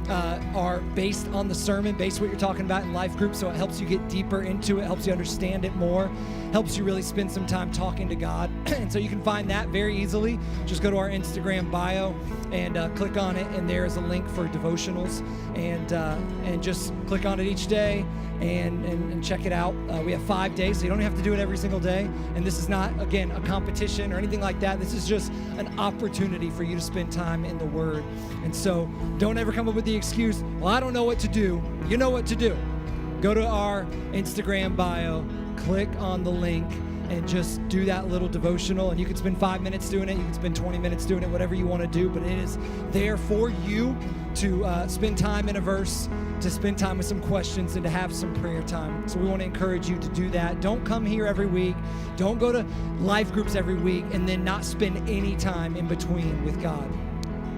are based on the sermon, based on what you're talking about in life group. So it helps you get deeper into it, helps you understand it more, helps you really spend some time talking to God. And so you can find that very easily. Just go to our Instagram bio and click on it, and there is a link for devotionals, and just click on it each day and check it out. We have 5 days, so you don't have to do it every single day. And this is not, again, a competition or anything like that. This is just an opportunity for you to spend time in the Word. And so don't ever come up with the excuse, well, I don't know what to do. You know what to do. Go to our Instagram bio, click on the link, and just do that little devotional. And you can spend 5 minutes doing it. You can spend 20 minutes doing it, whatever you want to do. But it is there for you to spend time in a verse, to spend time with some questions, and to have some prayer time. So we want to encourage you to do that. Don't come here every week. Don't go to life groups every week and then not spend any time in between with God.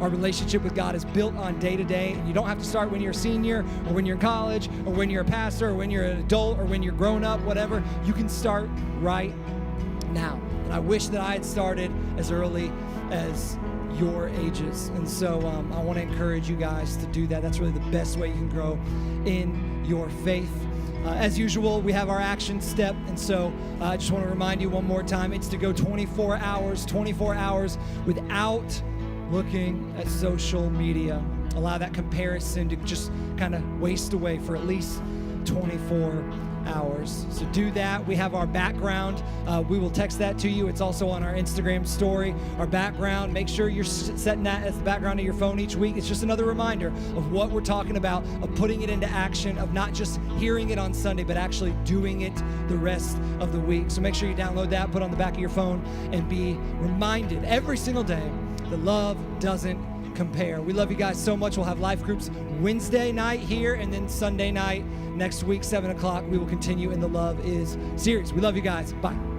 Our relationship with God is built on day to day, and you don't have to start when you're a senior or when you're in college or when you're a pastor or when you're an adult or when you're grown up, whatever. You can start right now. And I wish that I had started as early as your ages. And so I want to encourage you guys to do that. That's really the best way you can grow in your faith. As usual, we have our action step. And so I just want to remind you one more time, it's to go 24 hours without looking at social media. Allow that comparison to just kind of waste away for at least 24 hours. So do that. We have our background. We will text that to you. It's also on our Instagram story. Our background, make sure you're setting that as the background of your phone each week. It's just another reminder of what we're talking about, of putting it into action, of not just hearing it on Sunday, but actually doing it the rest of the week. So make sure you download that, put it on the back of your phone, and be reminded every single day that love doesn't compare. We love you guys so much. We'll have life groups Wednesday night here, and then Sunday night next week, 7 o'clock, we will continue in the Love Is series. We love you guys. Bye.